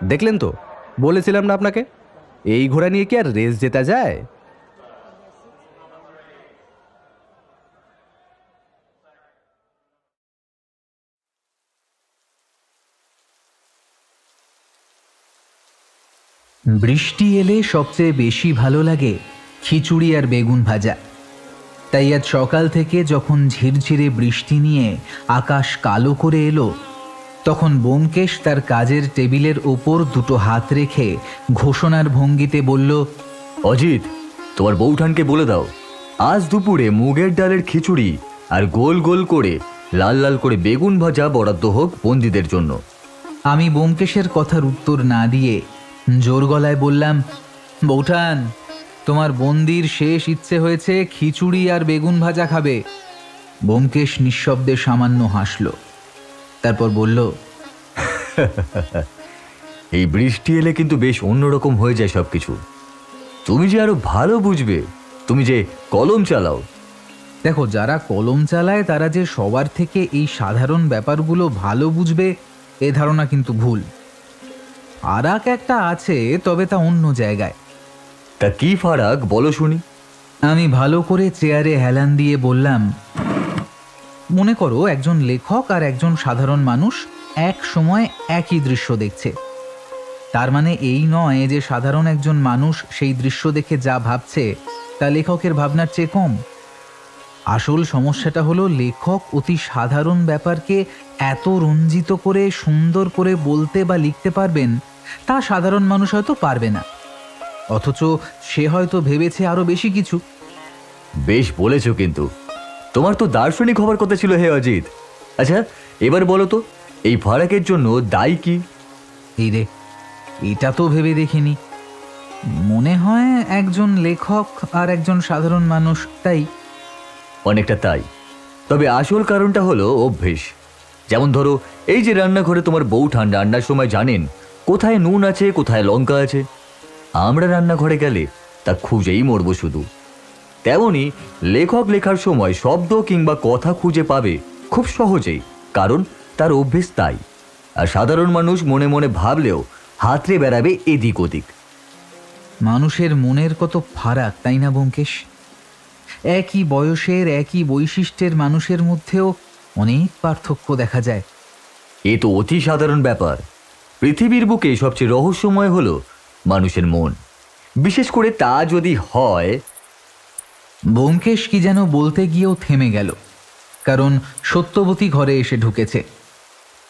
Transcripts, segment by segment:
দেখলেন তো, বলেছিলাম না আপনাকে, এই ঘোড়া নিয়ে কি আর রেস জেতা যায়? বৃষ্টি এলে সবচেয়ে বেশি ভালো লাগে খিচুড়ি আর বেগুন ভাজা। তাই আজ সকাল থেকে যখন ঝিরঝিরে বৃষ্টি নিয়ে আকাশ কালো করে এলো, তখন ব্যোমকেশ তার কাজের টেবিলের ওপর দুটো হাত রেখে ঘোষণার ভঙ্গিতে বলল, অজিত, তোমার বউঠানকে বলে দাও আজ দুপুরে মুগের ডালের খিচুড়ি আর গোল গোল করে লাল লাল করে বেগুন ভাজা বরাদ্দ হোক বন্দীদের জন্য। আমি ব্যোমকেশের কথার উত্তর না দিয়ে জোর গলায় বললাম, বউঠান, তোমার বন্দির শেষ ইচ্ছে হয়েছে খিচুড়ি আর বেগুন ভাজা খাবে। ব্যোমকেশ নিঃশব্দে সামান্য হাসল, তারপর বলল, এই বৃষ্টি এলে কিন্তু বেশ অন্যরকম হয়ে যায় সবকিছু। তুমি যে আরো ভালো বুঝবে, তুমি যে কলম চালাও। দেখো, যারা কলম চালায় তারা যে সবার থেকে এই সাধারণ ব্যাপারগুলো ভালো বুঝবে এ ধারণা কিন্তু ভুল। ফারাক একটা আছে, তবে তা অন্য জায়গায়। তা কি ফারাক বলো শুনি। আমি ভালো করে চেয়ারে হেলান দিয়ে বললাম, মনে করো একজন লেখক আর একজন সাধারণ মানুষ এক সময় একই দৃশ্য দেখছে। তার মানে এই নয় যে সাধারণ একজন মানুষ সেই দৃশ্য দেখে যা ভাবছে তা লেখকের ভাবনার চেয়ে কম। আসল সমস্যাটা হলো লেখক অতি সাধারণ ব্যাপারকে এত রঞ্জিত করে সুন্দর করে বলতে বা লিখতে পারবেন, তা সাধারণ মানুষ হয়তো পারবে না, অথচ সে হয়তো ভেবেছে আরো বেশি কিছু। বেশ বলেছ, কিন্তু তোমার তো দার্শনিক হবার কথা ছিল হে অজিত। আচ্ছা, এবার বলো তো এই ফারাকের জন্য দায়ী কি? এই রে, এটা তো ভেবে দেখিনি। মনে হয় একজন লেখক আর একজন সাধারণ মানুষ, তাই। অনেকটা তাই, তবে আসল কারণটা হলো অভ্যেস। যেমন ধরো, এই যে রান্নাঘরে তোমার বউঠান রান্নার সময় জানেন কোথায় নুন আছে কোথায় লঙ্কা আছে, আমরা রান্নাঘরে গেলে তা খুঁজেই মরবো শুধু। তেমনি লেখক লেখার সময় শব্দ কিংবা কথা খুঁজে পাবে খুব সহজেই, কারণ তার অভ্যেস তাই। আর সাধারণ মানুষ মনে মনে ভাবলেও হাতড়ে বেড়াবে এদিক ওদিক। মানুষের মনের কত ফারাক, তাই না ব্যোমকেশ? একই বয়সের একই বৈশিষ্ট্যের মানুষের মধ্যেও অনেক পার্থক্য দেখা যায়। এ তো অতি সাধারণ ব্যাপার। পৃথিবীর বুকে সবচেয়ে রহস্যময় হলো মানুষের মন, বিশেষ করে তা যদি হয়। ব্যোমকেশ কি যেন বলতে গিয়েও থেমে গেল, কারণ সত্যবতী ঘরে এসে ঢুকেছে।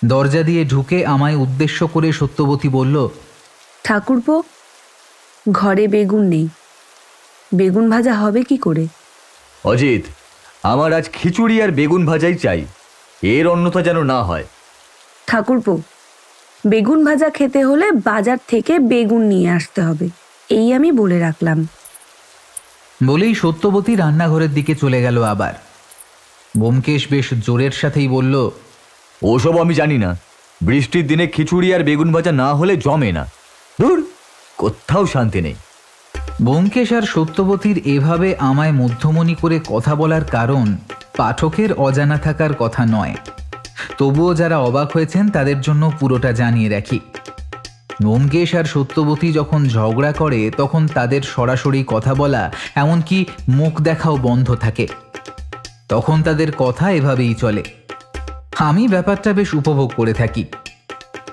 দরজা দিয়ে ঢুকে আমায় উদ্দেশ্য করে সত্যবতী বলল, ঠাকুরপো, ঘরে বেগুন নেই, বেগুন ভাজা হবে কি করে? অজিত, আমার আজ খিচুড়ি আর বেগুন ভাজাই চাই, এর অন্যথা যেন না হয়। ঠাকুরপো, বেগুন ভাজা খেতে হলে বাজার থেকে বেগুন নিয়ে আসতে হবে, এই আমি বলে রাখলাম। বলেই সত্যবতী রান্নাঘরের দিকে চলে গেল। আবার ব্যোমকেশ বেশ জোরের সাথেই বলল, ওসব আমি জানি না। বৃষ্টির দিনে খিচুড়ি আর বেগুন ভাজা না হলে জমে না। ধুর, কোথাও শান্তি নেই। ব্যোমকেশ আর সত্যবতীর এভাবে আমায় মধ্যমণি করে কথা বলার কারণ পাঠকের অজানা থাকার কথা নয়, তবুও যারা অবাক হয়েছেন তাদের জন্য পুরোটা জানিয়ে রাখি। ব্যোমকেশ আর সত্যবতী যখন ঝগড়া করে তখন তাদের সরাসরি কথা বলা, এমনকি মুখ দেখাও বন্ধ থাকে। তখন তাদের কথা এভাবেই চলে। আমি ব্যাপারটা বেশ উপভোগ করে থাকি।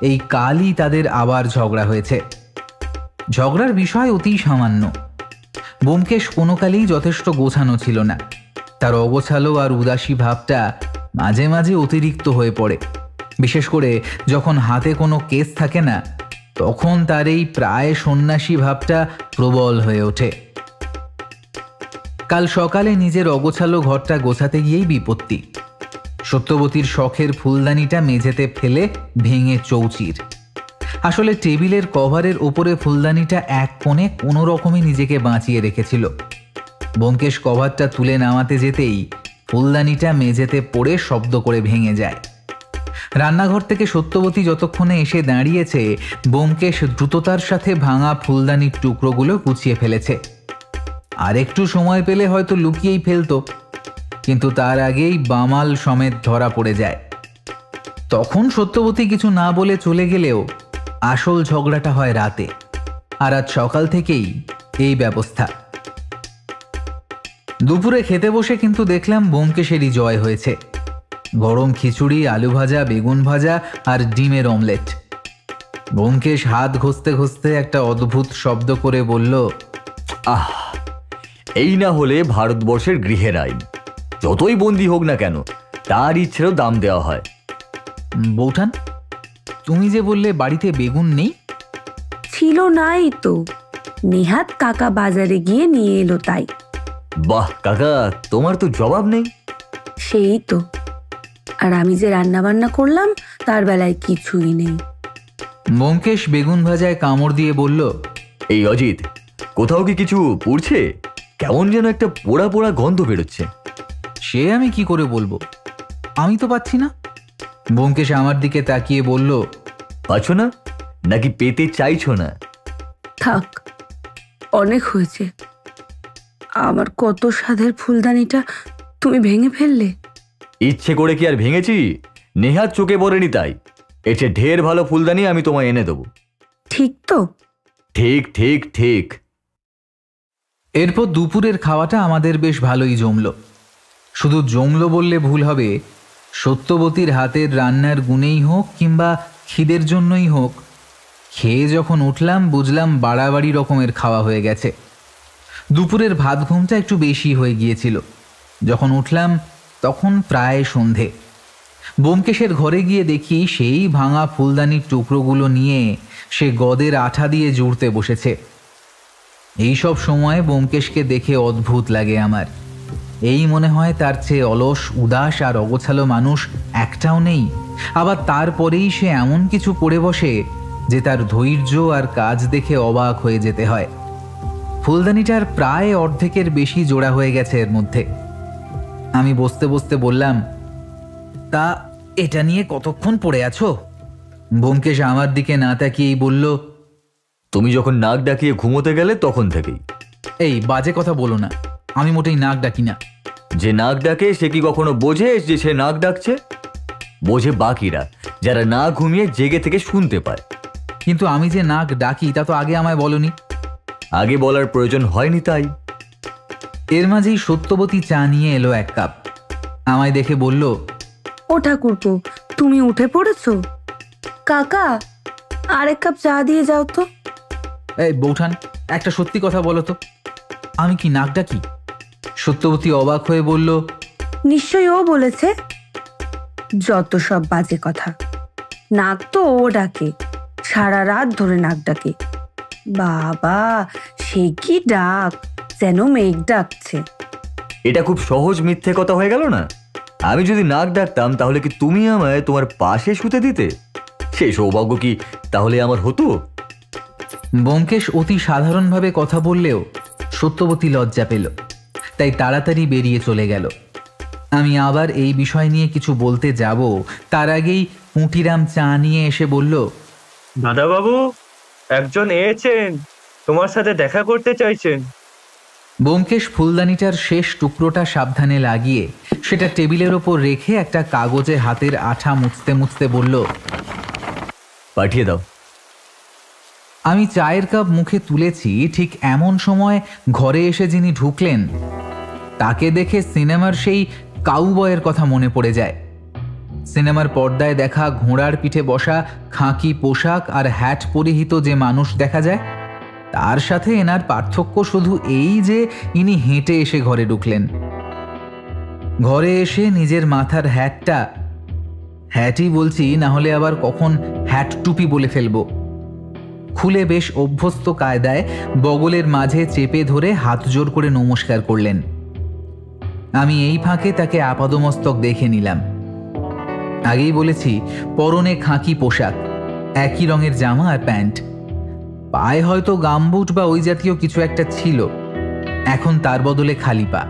এই কালই তাদের আবার ঝগড়া হয়েছে। ঝগড়ার বিষয় অতি সামান্য। ব্যোমকেশ কোনো কালেই যথেষ্ট গোছানো ছিল না। তার অগোছালো আর উদাসী ভাবটা মাঝে মাঝে অতিরিক্ত হয়ে পড়ে, বিশেষ করে যখন হাতে কোনো কেস থাকে না, তখন তার এই প্রায় সন্ন্যাসী ভাবটা প্রবল হয়ে ওঠে। কাল সকালে নিজের অগোছালো ঘরটা গোছাতে গিয়েই বিপত্তি। সত্যবতীর শখের ফুলদানিটা মেঝেতে ফেলে ভেঙে চৌচির। আসলে টেবিলের কভারের ওপরে ফুলদানিটা এক কোণে কোনো রকমে নিজেকে বাঁচিয়ে রেখেছিল। ব্যোমকেশ কভারটা তুলে নামাতে যেতেই ফুলদানিটা মেঝেতে পড়ে শব্দ করে ভেঙে যায়। রান্নাঘর থেকে সত্যবতী যতক্ষণে এসে দাঁড়িয়েছে, ব্যোমকেশ দ্রুততার সাথে ভাঙা ফুলদানির টুকরোগুলো গুছিয়ে ফেলেছে। আর একটু সময় পেলে হয়তো লুকিয়েই ফেলতো, কিন্তু তার আগেই বামাল সমেত ধরা পড়ে যায়। তখন সত্যবতী কিছু না বলে চলে গেলেও আসল ঝগড়াটা হয় রাতে, আর আজ সকাল থেকেই এই ব্যবস্থা। দুপুরে খেতে বসে কিন্তু দেখলাম ব্যোমকেশেরই জয় হয়েছে। গরম খিচুড়ি, আলু ভাজা, বেগুন ভাজা আর ডিমের অমলেট। ব্যোমকেশ হাত ঘষতে ঘষতে একটা অদ্ভুত শব্দ করে বলল, আহ, এই না হলে ভারতবর্ষের গৃহের আইন। যতই বন্দি হোক না কেন, তার ইচ্ছেরও দাম দেওয়া হয়। বৌঠান, তুমি যে বললে বাড়িতে বেগুন নেই? ছিল নাই তো, নেহাত কাকা বাজারে গিয়ে নিয়ে এলো তাই। বাহ কাকা, তোমার তো জবাব নেই। সেই তো, আর আমি যে রান্না বান্না করলাম তার বেলায় কিছুই নেই। ব্যোমকেশ বেগুন ভাজায় কামড় দিয়ে বলল, এই অজিত, কোথাও কি কিছু পুড়ছে? কেমন যেন একটা পোড়া পোড়া গন্ধ বেরোচ্ছে। সে আমি কি করে বলবো, আমি তো পাচ্ছি না। ব্যোমকেশ আমার দিকে তাকিয়ে বলল, পাচ্ছ না নাকি পেতে চাইছো না? থাক, অনেক হয়েছে। আমার কত স্বাদের ফুলদানিটা তুমি ভেঙে ফেললে। ইচ্ছে করে কি আর ভেঙেছি? নেহাত চোখে পড়েনি তাই। এর চেয়ে ঢের ভালো ফুলদানি আমি তোমায় এনে দেবো। ঠিক তো? ঠিক ঠিক ঠিক। এরপর দুপুরের খাওয়াটা আমাদের বেশ ভালোই জমল। শুধু জমল বললে ভুল হবে, সত্যবতীর হাতের রান্নার গুণেই হোক কিংবা খিদের জন্যই হোক, খেয়ে যখন উঠলাম বুঝলাম বাড়াবাড়ি রকমের খাওয়া হয়ে গেছে। দুপুরের ভাত ঘুমটা একটু বেশি হয়ে গিয়েছিল। যখন উঠলাম তখন প্রায় সন্ধে। ব্যোমকেশের ঘরে গিয়ে দেখি সেই ভাঙা ফুলদানির টুকরোগুলো নিয়ে সে গদের আঠা দিয়ে জুড়তে বসেছে। এইসব সময় ব্যোমকেশকে দেখে অদ্ভুত লাগে আমার। এই মনে হয় তার চেয়ে অলস, উদাস আর অগোছালো মানুষ একটাও নেই। আবার তারপরেই সে এমন কিছু করে বসে যে তার ধৈর্য আর কাজ দেখে অবাক হয়ে যেতে হয়। ফুলদানিটার প্রায় অর্ধেকের বেশি জোড়া হয়ে গেছে এর মধ্যে। আমি বসতে বসতে বললাম, তা এটা নিয়ে কতক্ষণ পড়ে আছো? ব্যোমকেশ আমার দিকে না তাকিয়েই বলল, তুমি যখন নাক ডাকিয়ে ঘুমোতে গেলে তখন থেকেই। এই বাজে কথা বলো না, আমি মোটেই নাক ডাকি না। যে নাক ডাকে সে কি কখনো বোঝে যে সে নাক ডাকছে? বোঝে বাকিরা, যারা না ঘুমিয়ে জেগে থেকে শুনতে পায়। কিন্তু আমি যে নাক ডাকি তা তো আগে আমায় বলনি। আগে বলার প্রয়োজন হয়নি তাই। এর মাঝেই সত্যবতী চা নিয়ে এলো এক কাপ। আমায় দেখে বলল, ও ঠাকুরপো, তুমি উঠে পড়েছো? কাকা, আরেক কাপ চা দিয়ে যাও তো। এই বৌঠান, একটা সত্যি কথা বলো তো, আমি কি নাক ডাকি? সত্যবতী অবাক হয়ে বলল, নিশ্চয়ই ও বলেছে। যত সব বাজে কথা। নাক তো ও ডাকে, সারা রাত ধরে নাক ডাকে। বাবা, সে কি ডাক, যেন মেঘ ডাকছে। এটা খুব সহজ মিথ্যে কথা হয়ে গেল না? আমি যদি নাক ডাকতাম তাহলে কি তুমি আমায় তোমার পাশে শুতে দিতে? সেই সৌভাগ্য কি তাহলে আমার হতো? ব্যোমকেশ অতি সাধারণভাবে কথা বললেও সত্যবতী লজ্জা পেল, তাই তাড়াতাড়ি বেরিয়ে চলে গেল। আমি আবার এই বিষয় নিয়ে কিছু বলতে যাব, তার আগেই পুঁটিরাম চা নিয়ে এসে বলল, দাদাবাবু, একজন এসেছেন, তোমার সাথে দেখা করতে চাইছেন। ব্যোমকেশ ফুলদানিটার শেষ টুকরোটা সাবধানে লাগিয়ে সেটা টেবিলের ওপর রেখে একটা কাগজে হাতের আঠা মুছতে মুছতে বলল, পাঠিয়ে দাও। আমি চায়ের কাপ মুখে তুলেছি, ঠিক এমন সময় ঘরে এসে যিনি ঢুকলেন তাকে দেখে সিনেমার সেই কাউবয়ের কথা মনে পড়ে যায়। সিনেমার পর্দায় দেখা ঘোড়ার পিঠে বসা খাঁকি পোশাক আর হ্যাট পরিহিত যে মানুষ দেখা যায়, তার সাথে এনার পার্থক্য শুধু এই যে ইনি হেঁটে এসে ঘরে ঢুকলেন। ঘরে এসে নিজের মাথার হ্যাটই বলছি, না হলে আবার কখন হ্যাট টুপি বলে ফেলবো, খুলে বেশ অভ্যস্ত কায়দায় বগলের মাঝে চেপে ধরে হাত জোর করে নমস্কার করলেন। আমি এই ফাঁকে তাকে আপাদমস্তক দেখে নিলাম। আগেই বলেছি, পরনে খাঁকি পোশাক, একই রঙের জামা আর প্যান্ট, পায়ে হয়তো গামবুট বা ওই জাতীয় কিছু একটা ছিল, এখন তার বদলে খালি পা।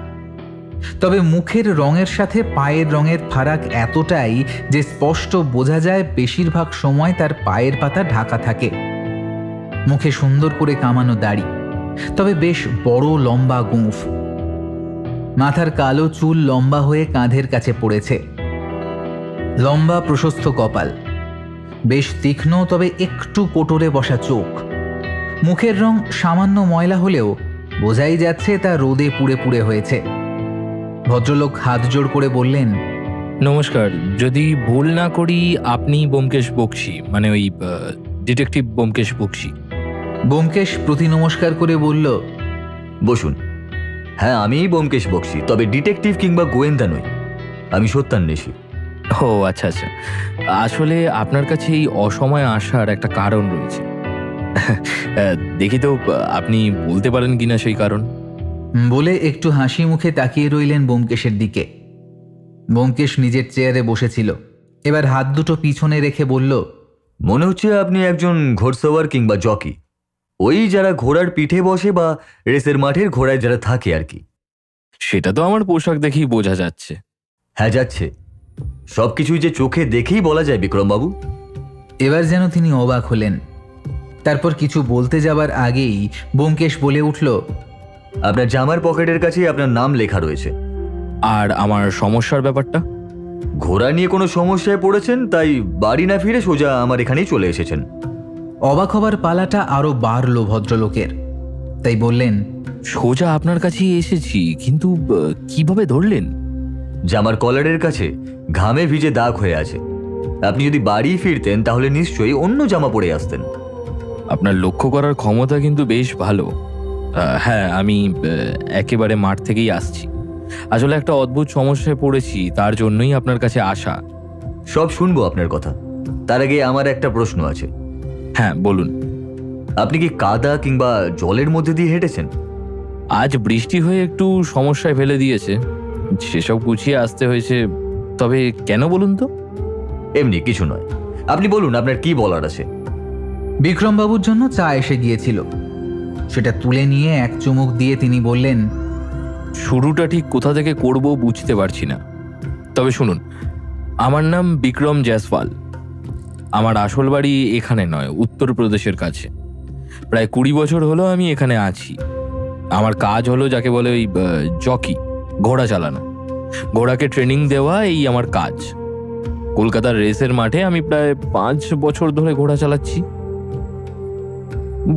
তবে মুখের রঙের সাথে পায়ের রঙের ফারাক এতটাই যে স্পষ্ট বোঝা যায় বেশিরভাগ সময় তার পায়ের পাতা ঢাকা থাকে। মুখে সুন্দর করে কামানো দাড়ি, তবে বেশ বড় লম্বা গোঁফ। মাথার কালো চুল লম্বা হয়ে কাঁধের কাছে পড়েছে। লম্বা প্রশস্ত কপাল, বেশ তীক্ষ্ণ তবে একটু কোটরে বসা চোখ। মুখের রং সামান্য ময়লা হলেও বোঝাই যাচ্ছে তা রোদে পুড়ে পুড়ে হয়েছে। ভদ্রলোক হাত জোড় করে বললেন, নমস্কার, যদি ভুল না করি আপনি ব্যোমকেশ বক্সী, মানে ওই ডিটেকটিভ ব্যোমকেশ বক্সী। ব্যোমকেশ প্রতি নমস্কার করে বলল, বসুন। হ্যাঁ, আমি ব্যোমকেশ বক্সী, তবে ডিটেকটিভ কিংবা গোয়েন্দা নই, আমি সত্যান্বেষী। ও আচ্ছা আচ্ছা, আসলে আপনার কাছে এই অসময়ে আসার একটা কারণ রয়েছে। দেখি তো আপনি বলতে পারেন কিনা সেই কারণ। বলে একটু হাসি মুখে তাকিয়ে রইলেন ব্যোমকেশের দিকে। ব্যোমকেশ নিজের চেয়ারে বসেছিল, এবার হাত দুটো পিছনে রেখে বলল, মনে হচ্ছে আপনি একজন ঘোড়সওয়ার কিংবা জকি, ওই যারা ঘোড়ার পিঠে বসে বা রেসের মাঠের ঘোড়ায় যারা থাকে আর কি। সেটা তো আমার পোশাক দেখেই বোঝা যাচ্ছে। হ্যাঁ, যাচ্ছে। সবকিছুই যে চোখে দেখেই বলা যায় বিক্রমবাবু। এবার যেন তিনি অবাক হলেন। তারপর কিছু বলতে যাবার আগেই ব্যোমকেশ বলে উঠল, আপনার জামার পকেটের কাছেই আপনার নাম লেখা রয়েছে। আর আমার সমস্যার ব্যাপারটা? ঘোড়া নিয়ে কোনো সমস্যায় পড়েছেন, তাই বাড়ি না ফিরে সোজা আমার এখানেই চলে এসেছেন। অবাক হবার পালাটা আরো বাড়ল ভদ্রলোকের, তাই বললেন, সোজা আপনার কাছেই এসেছি, কিন্তু কিভাবে ধরলেন? জামার কলারের কাছে ঘামে ভিজে দাগ হয়ে আছে। আপনি যদি বাড়ি ফিরতেন তাহলে নিশ্চয়ই অন্য জামা পরে আসতেন। আপনার লক্ষ্য করার ক্ষমতা কিন্তু বেশ ভালো। হ্যাঁ, আমি একেবারে মাঠ থেকেই আসছি। আসলে একটা অদ্ভুত সমস্যায় পড়েছি, তার জন্যই আপনার কাছে আসা। সব শুনবো আপনার কথা, তার আগে আমার একটা প্রশ্ন আছে। হ্যাঁ, বলুন। আপনি কি কাদা কিংবা জলের মধ্যে দিয়ে হেঁটেছেন? আজ বৃষ্টি হয়ে একটু সমস্যায় ফেলে দিয়েছে, সেসব গুছিয়ে আসতে হয়েছে। তবে কেন বলুন তো? এমনি কিছু নয়, আপনি বলুন আপনার কি বলার আছে। বিক্রমবাবুর জন্য চা এসে গিয়েছিল, সেটা তুলে নিয়ে এক চুমুক দিয়ে তিনি বললেন, শুরুটা ঠিক কোথা থেকে করব বুঝতে পারছি না। তবে শুনুন, আমার নাম বিক্রম জয়সওয়াল। আমার আসল বাড়ি এখানে নয়, উত্তরপ্রদেশের কাছে। প্রায় 20 বছর হলো আমি এখানে আছি। আমার কাজ হলো যাকে বলে ওই জকি, ঘোড়া চালানো, ঘোড়াকে ট্রেনিং দেওয়া, এই আমার কাজ। কলকাতার রেসের মাঠে আমি প্রায় 5 বছর ধরে ঘোড়া চালাচ্ছি।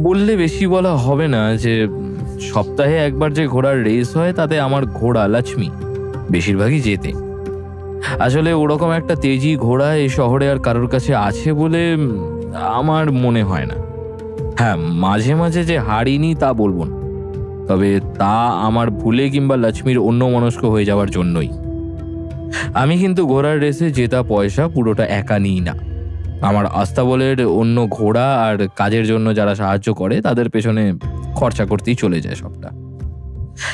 বললে বেশি বলা হবে না যে সপ্তাহে একবার যে ঘোড়ার রেস হয় তাতে আমার ঘোড়া লক্ষ্মী বেশিরভাগই জেতে। আসলে ওরকম একটা তেজি ঘোড়া এই শহরে আর কারোর কাছে আছে বলে আমার মনে হয় না। হ্যাঁ, মাঝে মাঝে যে হারিনি তা বলবো না, তবে তা আমার ভুলে কিংবা লক্ষ্মীর অন্যমনস্ক হয়ে যাওয়ার জন্যই। আমি কিন্তু ঘোড়ার রেসে জেতা পয়সা পুরোটা একা নিই না। আমার আস্তাবলের অন্য ঘোড়া আর কাজের জন্য যারা সাহায্য করে তাদের পেছনে খরচা করতেই চলে যায় সবটা।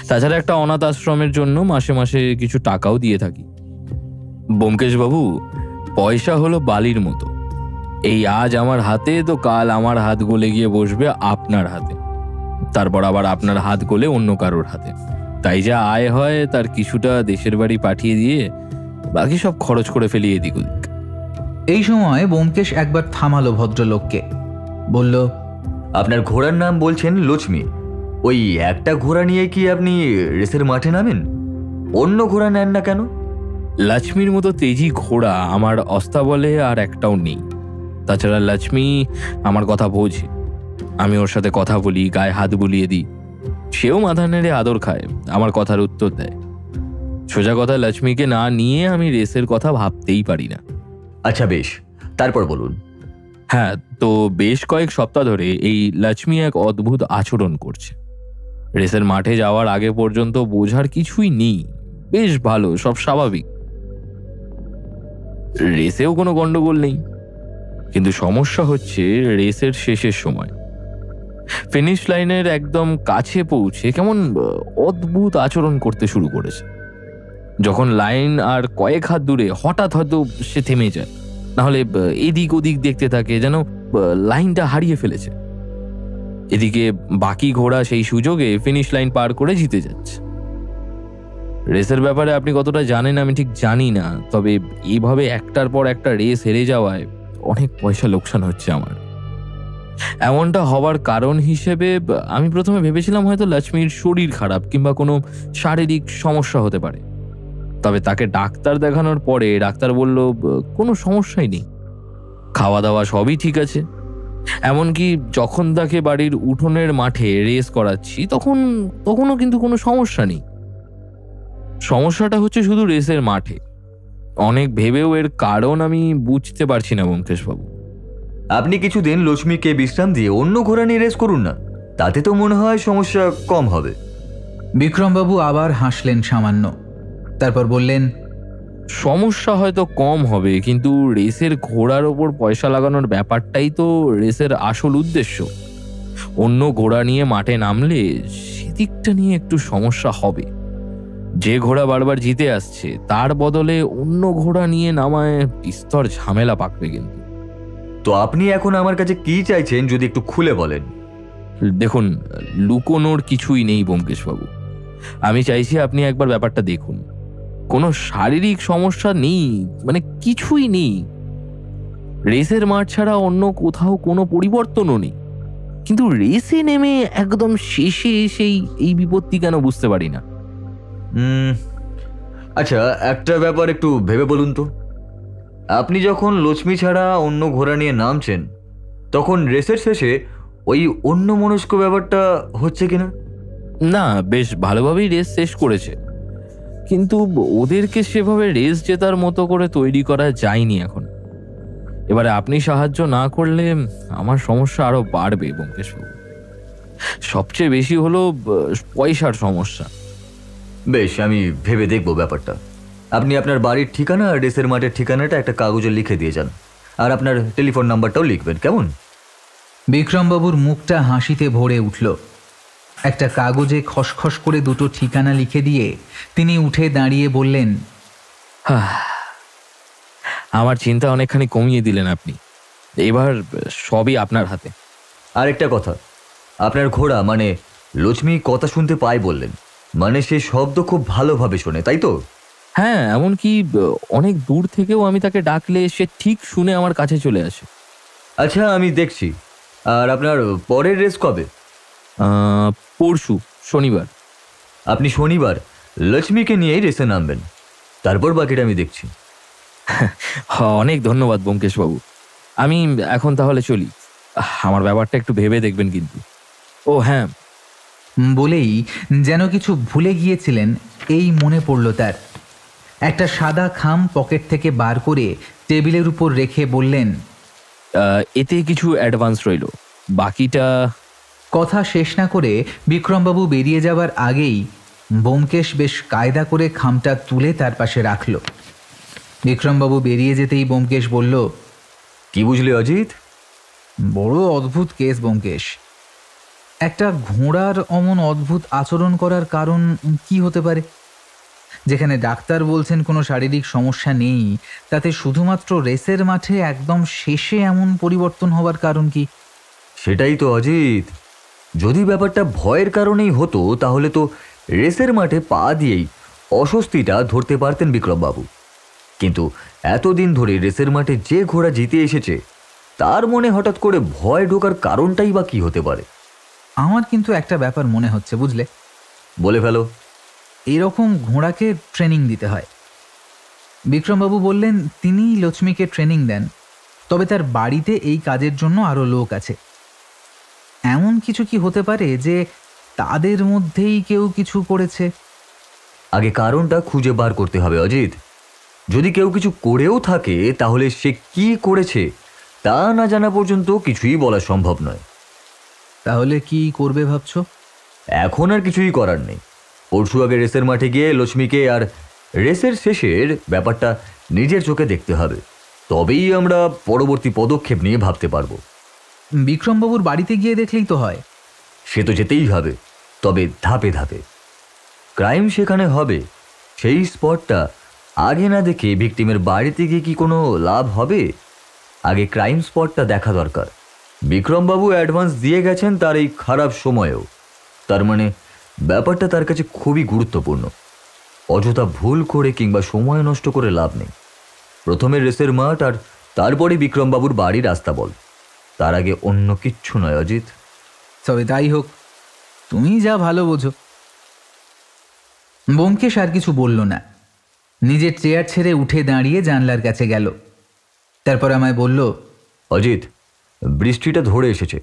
তাছাড়া একটা অনাথ আশ্রমের জন্য মাসে মাসে কিছু টাকাও দিয়ে থাকি। ব্যোমকেশ বাবু, পয়সা হলো বালির মতো। এই আজ আমার হাতে তো কাল আমার হাত গলে গিয়ে বসবে আপনার হাতে, তারপর আবার আপনার হাত গলে অন্য কারোর হাতে। তাই যা আয় হয় তার কিছুটা দেশের বাড়ি পাঠিয়ে দিয়ে বাকি সব খরচ করে ফেলি এদিক ওদিক। এই সময় ব্যোমকেশ একবার থামালো ভদ্রলোককে, বলল, আপনার ঘোড়ার নাম বলছেন লক্ষ্মী, ওই একটা ঘোড়া নিয়ে কি আপনি রেসের মাঠে নামেন? অন্য ঘোড়া নেন না কেন? লক্ষ্মীর মতো তেজি ঘোড়া আমার অস্তাবলে আর একটাও নেই। তাছাড়া লক্ষ্মী আমার কথা বোঝে। আমি ওর সাথে কথা বলি, গায়ে হাত বুলিয়ে দিই, সেও মাথা নেড়ে আদর খায়, আমার কথার উত্তর দেয়। সোজা কথা, লক্ষ্মীকে না নিয়ে আমি রেসের কথা ভাবতেই পারি না। আচ্ছা বেশ, তারপর বলুন। হ্যাঁ, তো বেশ কয়েক সপ্তাহ ধরে এই লক্ষ্মী এক অদ্ভুত আচরণ করছে। রেসের মাঠে যাওয়ার আগে পর্যন্ত বোঝার কিছুই নেই, বেশ ভালো, সব স্বাভাবিক। রেসেও কোনো গন্ডগোল নেই, কিন্তু সমস্যা হচ্ছে রেসের শেষের সময়। ফিনিশ লাইনের একদম কাছে পৌঁছে কেমন অদ্ভুত আচরণ করতে শুরু করেছে। যখন লাইন আর কয়েক হাত দূরে হঠাৎ হয়তো সে থেমে যায়, নাহলে এদিক ওদিক দেখতে থাকে, যেন লাইনটা হারিয়ে ফেলেছে। এদিকে বাকি ঘোড়া সেই সুযোগে ফিনিশ লাইন পার করে জিতে যাচ্ছে। রেসের ব্যাপারে আপনি কতটা জানেন আমি ঠিক জানি না, তবে এইভাবে একটার পর একটা রেস হেরে যাওয়ায় অনেক পয়সা লোকসান হচ্ছে আমার। এমনটা হবার কারণ হিসেবে আমি প্রথমে ভেবেছিলাম হয়তো লক্ষ্মীর শরীর খারাপ কিংবা কোনো শারীরিক সমস্যা হতে পারে। তবে তাকে ডাক্তার দেখানোর পরে ডাক্তার বলল কোনো সমস্যাই নেই, খাওয়া দাওয়া সবই ঠিক আছে। এমনকি যখন তাকে বাড়ির উঠোনের মাঠে রেস করাচ্ছি তখনও কিন্তু কোনো সমস্যা নেই। সমস্যাটা হচ্ছে শুধু রেসের মাঠে। অনেক ভেবেও এর কারণ আমি বুঝতে পারছি না ব্যোমকেশবাবু। আপনি কিছুদিন লক্ষ্মীকে বিশ্রাম দিয়ে অন্য ঘোড়া নিয়ে রেস করুন না, তাতে তো মনে হয় সমস্যা কম হবে। বিক্রমবাবু আবার হাসলেন সামান্য, তারপর বললেন, সমস্যা হয়তো কম হবে, কিন্তু রেসের ঘোড়ার ওপর পয়সা লাগানোর ব্যাপারটাই তো রেসের আসল উদ্দেশ্য। অন্য ঘোড়া নিয়ে মাঠে নামলে সেদিকটা নিয়ে একটু সমস্যা হবে। যে ঘোড়া বারবার জিতে আসছে তার বদলে অন্য ঘোড়া নিয়ে নামায় বিস্তর ঝামেলা পাকবে। কিন্তু তো আপনি এখন আমার কাছে কি চাইছেন যদি একটু খুলে বলেন? দেখুন, লুকোনোর কিছুই নেই ব্যোমকেশবাবু। আমি চাইছি আপনি একবার ব্যাপারটা দেখুন। কোনো শারীরিক সমস্যা নেই, মানে কিছুই নেই। রেসের মাঠ ছাড়া অন্য কোথাও কোনো পরিবর্তনও নেই, কিন্তু রেসে নেমে একদম শেষে এসেই এই বিপত্তি কেন বুঝতে পারি না। আচ্ছা, একটা ব্যাপার একটু ভেবে বলুন তো, আপনি যখন লক্ষ্মী ছাড়া অন্য ঘোড়া নিয়ে নামছেন তখন রেসের শেষে ওই অন্য মনস্ক ব্যাপারটা হচ্ছে কিনা? না, বেশ ভালোভাবেই রেস শেষ করেছে, কিন্তু ওদেরকে সেভাবে রেস জেতার মতো করে তৈরি করা যায়নি এখন। এবারে আপনি সাহায্য না করলে আমার সমস্যা আরো বাড়বে ব্যোমকেশবাবু। সবচেয়ে বেশি হলো পয়সার সমস্যা। বেশ, আমি ভেবে দেখব ব্যাপারটা। আপনি আপনার বাড়ির ঠিকানা আর রেসের মাঠের ঠিকানাটা একটা কাগজে লিখে দিয়ে যান, আর আপনার টেলিফোন নাম্বারটাও লিখবেন, কেমন? বিক্রমবাবুর মুখটা হাসিতে ভরে উঠল। একটা কাগজে খসখস করে দুটো ঠিকানা লিখে দিয়ে তিনি উঠে দাঁড়িয়ে বললেন, আমার চিন্তা অনেকখানি কমিয়ে দিলেন আপনি। এবার সবই আপনার হাতে। আরেকটা কথা, আপনার ঘোড়া মানে লক্ষ্মী কথা শুনতে পায় বললেন, মানে সে শব্দ খুব ভালোভাবে শোনে, তাই তো? হ্যাঁ, এমনকি অনেক দূর থেকেও আমি তাকে ডাকলে সে ঠিক শুনে আমার কাছে চলে আসে। আচ্ছা, আমি দেখছি। আর আপনার পরের রেস কবে? পরশু শনিবার। আপনি শনিবার লক্ষ্মীকে নিয়েই রেসে নামবেন, তারপর বাকিটা আমি দেখছি। অনেক ধন্যবাদ ব্যোমকেশবাবু। আমি এখন তাহলে চলি। আমার ব্যাপারটা একটু ভেবে দেখবেন কিন্তু। ও হ্যাঁ, বলেই যেন কিছু ভুলে গিয়েছিলেন এই মনে পড়ল তার। একটা সাদা খাম পকেট থেকে বার করে টেবিলের উপর রেখে বললেন, এতে কিছু অ্যাডভান্স রইল, বাকিটা। কথা শেষ না করে বিক্রমবাবু বেরিয়ে যাবার আগেই ব্যোমকেশ বেশ কায়দা করে খামটা তুলে তার পাশে রাখল। বিক্রমবাবু বেরিয়ে যেতেই ব্যোমকেশ বলল, কি বুঝলি অজিত? বড় অদ্ভুত কেস ব্যোমকেশ। একটা ঘোড়ার অমন অদ্ভুত আচরণ করার কারণ কি হতে পারে? যেখানে ডাক্তার বলছেন কোনো শারীরিক সমস্যা নেই, তাতে শুধুমাত্র রেসের মাঠে একদম শেষে এমন পরিবর্তন হবার কারণ কি? সেটাই তো অজিত, যদি ব্যাপারটা ভয়ের কারণেই হতো তাহলে তো রেসের মাঠে পা দিয়েই অস্বস্তিটা ধরতে পারতেন বিক্রমবাবু। কিন্তু এতদিন ধরে রেসের মাঠে যে ঘোড়া জিতে এসেছে তার মনে হঠাৎ করে ভয় ঢোকার কারণটাই বা কি হতে পারে? আমার কিন্তু একটা ব্যাপার মনে হচ্ছে, বুঝলে? বলে ফেলো। এরকম ঘোড়াকে ট্রেনিং দিতে হয়। বিক্রমবাবু বললেন তিনিই লক্ষ্মীকে ট্রেনিং দেন, তবে তার বাড়িতে এই কাজের জন্য আরও লোক আছে। এমন কিছু কি হতে পারে যে তাদের মধ্যেই কেউ কিছু করেছে? আগে কারণটা খুঁজে বার করতে হবে অজিত। যদি কেউ কিছু করেও থাকে তাহলে সে কি করেছে তা না জানা পর্যন্ত কিছুই বলা সম্ভব নয়। তাহলে কি করবে ভাবছো? এখন আর কিছুই করার নেই। পরশু আগে রেসের মাঠে গিয়ে লক্ষ্মীকে আর রেসের শেষের ব্যাপারটা নিজের চোখে দেখতে হবে, তবেই আমরা পরবর্তী পদক্ষেপ নিয়ে ভাবতে পারবো। বিক্রমবাবুর বাড়িতে গিয়ে দেখলেই তো হয়। সে তো যেতেই হবে, তবে ধাপে ধাপে। ক্রাইম সেখানে হবে, সেই স্পটটা আগে না দেখে ভিকটিমের বাড়িতে গিয়ে কি কোনো লাভ হবে? আগে ক্রাইম স্পটটা দেখা দরকার। বিক্রমবাবু অ্যাডভান্স দিয়ে গেছেন তার এই খারাপ সময়েও, তার মানে ব্যাপারটা তার কাছে খুবই গুরুত্বপূর্ণ। অযথা ভুল করে কিংবা সময় নষ্ট করে লাভ নেই। প্রথমে রেসের মাঠ আর তারপরে বিক্রমবাবুর বাড়ির রাস্তা বল, তার আগে অন্য কিচ্ছু নয় অজিত। তবে তাই হোক, তুমি যা ভালো বোঝো। ব্যোমকেশ আর কিছু বলল না, নিজের চেয়ার ছেড়ে উঠে দাঁড়িয়ে জানলার কাছে গেল। তারপর আমায় বলল, অজিত, বৃষ্টিটা ধরে এসেছে,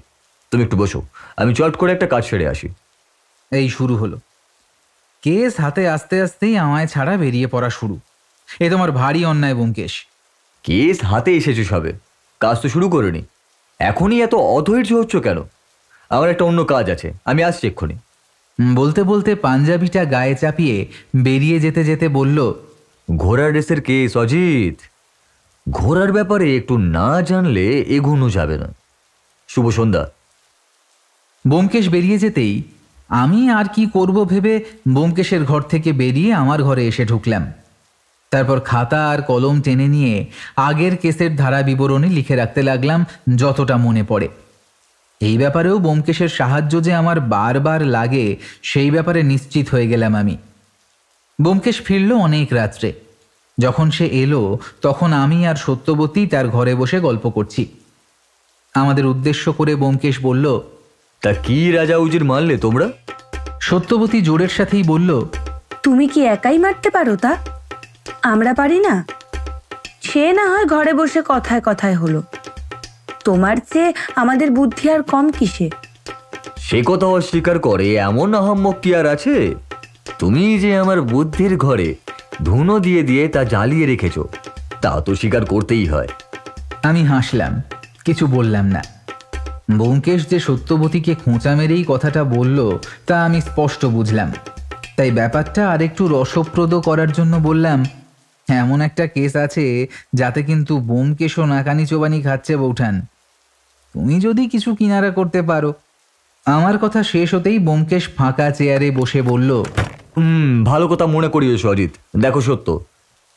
তুমি একটু বসো, আমি চট করে একটা কাজ সেরে আসি। এই শুরু হলো। কেস হাতে আসতে আসতেই আমায় ছাড়া বেরিয়ে পড়া শুরু। এ তোমার ভারী অন্যায় ব্যোমকেশ। কেস হাতে এসেছে সবে, কাজ তো শুরু করিনি, এখনই এত অধৈর্য হচ্ছ কেন? আমার একটা অন্য কাজ আছে, আমি আসছি এক্ষুনি। বলতে বলতে পাঞ্জাবিটা গায়ে চাপিয়ে বেরিয়ে যেতে যেতে বলল, ঘোড়ার রেসের কেস অজিত, ঘোড়ার ব্যাপারে একটু না জানলে এগোনো যাবে না। শুভ সন্ধ্যা। ব্যোমকেশ বেরিয়ে যেতেই আমি আর কি করব ভেবে ব্যোমকেশের ঘর থেকে বেরিয়ে আমার ঘরে এসে ঢুকলাম। তারপর খাতা আর কলম টেনে নিয়ে আগের কেসের ধারা বিবরণী লিখে রাখতে লাগলাম যতটা মনে পড়ে। এই ব্যাপারেও ব্যোমকেশের সাহায্য যে আমার বারবার লাগে সেই ব্যাপারে নিশ্চিত হয়ে গেলাম আমি। ব্যোমকেশ ফিরল অনেক রাত্রে। যখন সে এলো তখন আমি আর সত্যবতী তার ঘরে বসে গল্প করছি। আমাদের উদ্দেশ্য করে ব্যোমকেশ বলল, তা কি রাজা উজির মারলে তোমরা? সত্যবতী জোরের সাথেই বলল, তুমি কি একাই মারতে পারো তা? আমরা পারি না? সে না হয় ঘরে বসে কথায় কথায় হলো, তোমার চেয়ে আমাদের বুদ্ধি আর কম কিসে? সে কথা অস্বীকার করে এমন আহাম্মক কি আর আছে? তুমি যে আমার বুদ্ধির ঘরে ধুনো দিয়ে দিয়ে তা জ্বালিয়ে রেখেছ, তা তো স্বীকার করতেই হয়। আমি হাসলাম, কিছু বললাম না। ব্যোমকেশ যে সত্যবতীকে খোঁচা মেরেই কথাটা বলল তা আমি স্পষ্ট বুঝলাম। তাই ব্যাপারটা আরেকটু রসপ্রদ করার জন্য বললাম, এমন একটা কেস আছে যাতে কিন্তু ব্যোমকেশও নাকানি চোবানি খাচ্ছে বৌঠান। তুমি যদি কিছু কিনারা করতে পারো। আমার কথা শেষ হতেই ব্যোমকেশ ফাঁকা চেয়ারে বসে বলল, ভালো কথা মনে করিয়েছো অজিত। দেখো সত্য,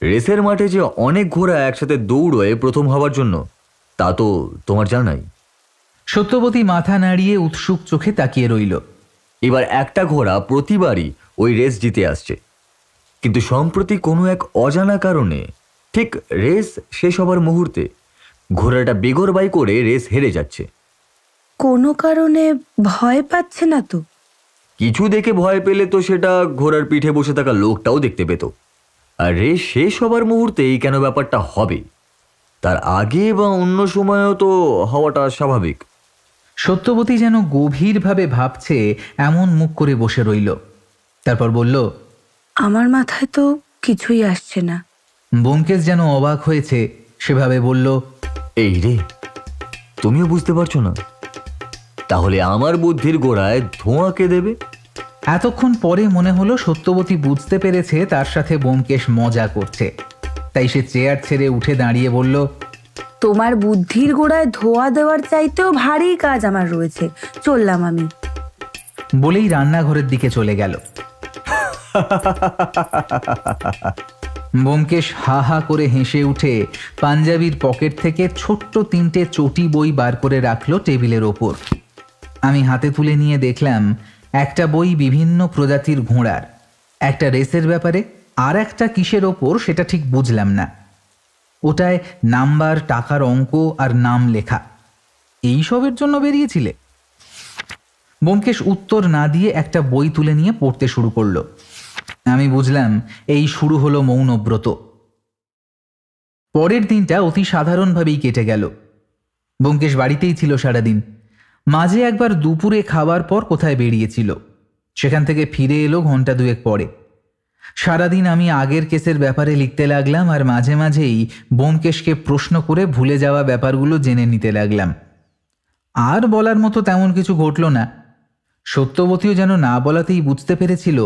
রেসের মাঠে যে অনেক ঘোড়া একসাথে দৌড়োয় প্রথম হওয়ার জন্য, তা তো তোমার জানাই। সত্যবতী মাথা নাড়িয়ে উৎসুক চোখে তাকিয়ে রইল। এবার একটা ঘোড়া প্রতিবারই ওই রেস জিতে আসছে, কিন্তু সম্প্রতি কোনো এক অজানা কারণে ঠিক রেস শেষ হবার মুহূর্তে ঘোড়াটা বেগরবাই করে রেস হেরে যাচ্ছে। কোনো কারণে ভয় পাচ্ছে না তো? কিছু দেখে ভয় পেলে তো সেটা ঘোড়ার পিঠে বসে থাকা লোকটাও দেখতে পেত। আর রেস শেষ হবার মুহূর্তেই কেন ব্যাপারটা হবে, তার আগে বা অন্য সময়ও তো হওয়াটা স্বাভাবিক। সত্যবতী যেন গভীরভাবে ভাবছে এমন মুখ করে বসে রইল। তারপর বলল, আমার মাথায় তো কিছুই আসছে না। ব্যোমকেশ যেন অবাক হয়েছে সেভাবে বলল, এই রে, তুমিও বুঝতে পারছো না? তাহলে আমার বুদ্ধির গোড়ায় ধোঁয়া কে দেবে? এতক্ষণ পরে মনে হলো সত্যবতী বুঝতে পেরেছে তার সাথে ব্যোমকেশ মজা করছে। তাই সে চেয়ার ছেড়ে উঠে দাঁড়িয়ে বলল, তোমার বুদ্ধির গোড়ায় ধোয়া দেওয়ার চাইতেও ভারী কাজ আমার রয়েছে, চললাম আমি। বলেই রান্নাঘরের দিকে চলে গেল। ব্যোমকেশ হা হা করে হেসে উঠে পাঞ্জাবির পকেট থেকে ছোট্ট 3টে চটি বই বার করে রাখলো টেবিলের ওপর। আমি হাতে তুলে নিয়ে দেখলাম একটা বই বিভিন্ন প্রজাতির ঘোড়ার, একটা রেসের ব্যাপারে, আর একটা কিসের ওপর সেটা ঠিক বুঝলাম না। ওটায় নাম্বার, টাকার অঙ্ক আর নাম লেখা। এইসবের জন্য বেরিয়েছিলে? ব্যোমকেশ উত্তর না দিয়ে একটা বই তুলে নিয়ে পড়তে শুরু করলো। আমি বুঝলাম এই শুরু হলো মৌনব্রত। পরের দিনটা অতি সাধারণভাবেই কেটে গেল। ব্যোমকেশ বাড়িতেই ছিল সারাদিন। মাঝে একবার দুপুরে খাওয়ার পর কোথায় বেরিয়েছিল, সেখান থেকে ফিরে এলো ঘন্টা 2 পরে। সারাদিন আমি আগের কেসের ব্যাপারে লিখতে লাগলাম আর মাঝে মাঝেই ব্যোমকেশকে প্রশ্ন করে ভুলে যাওয়া ব্যাপারগুলো জেনে নিতে লাগলাম। আর বলার মতো তেমন কিছু ঘটল না। সত্যবতীও যেন না বলাতেই বুঝতে পেরেছিল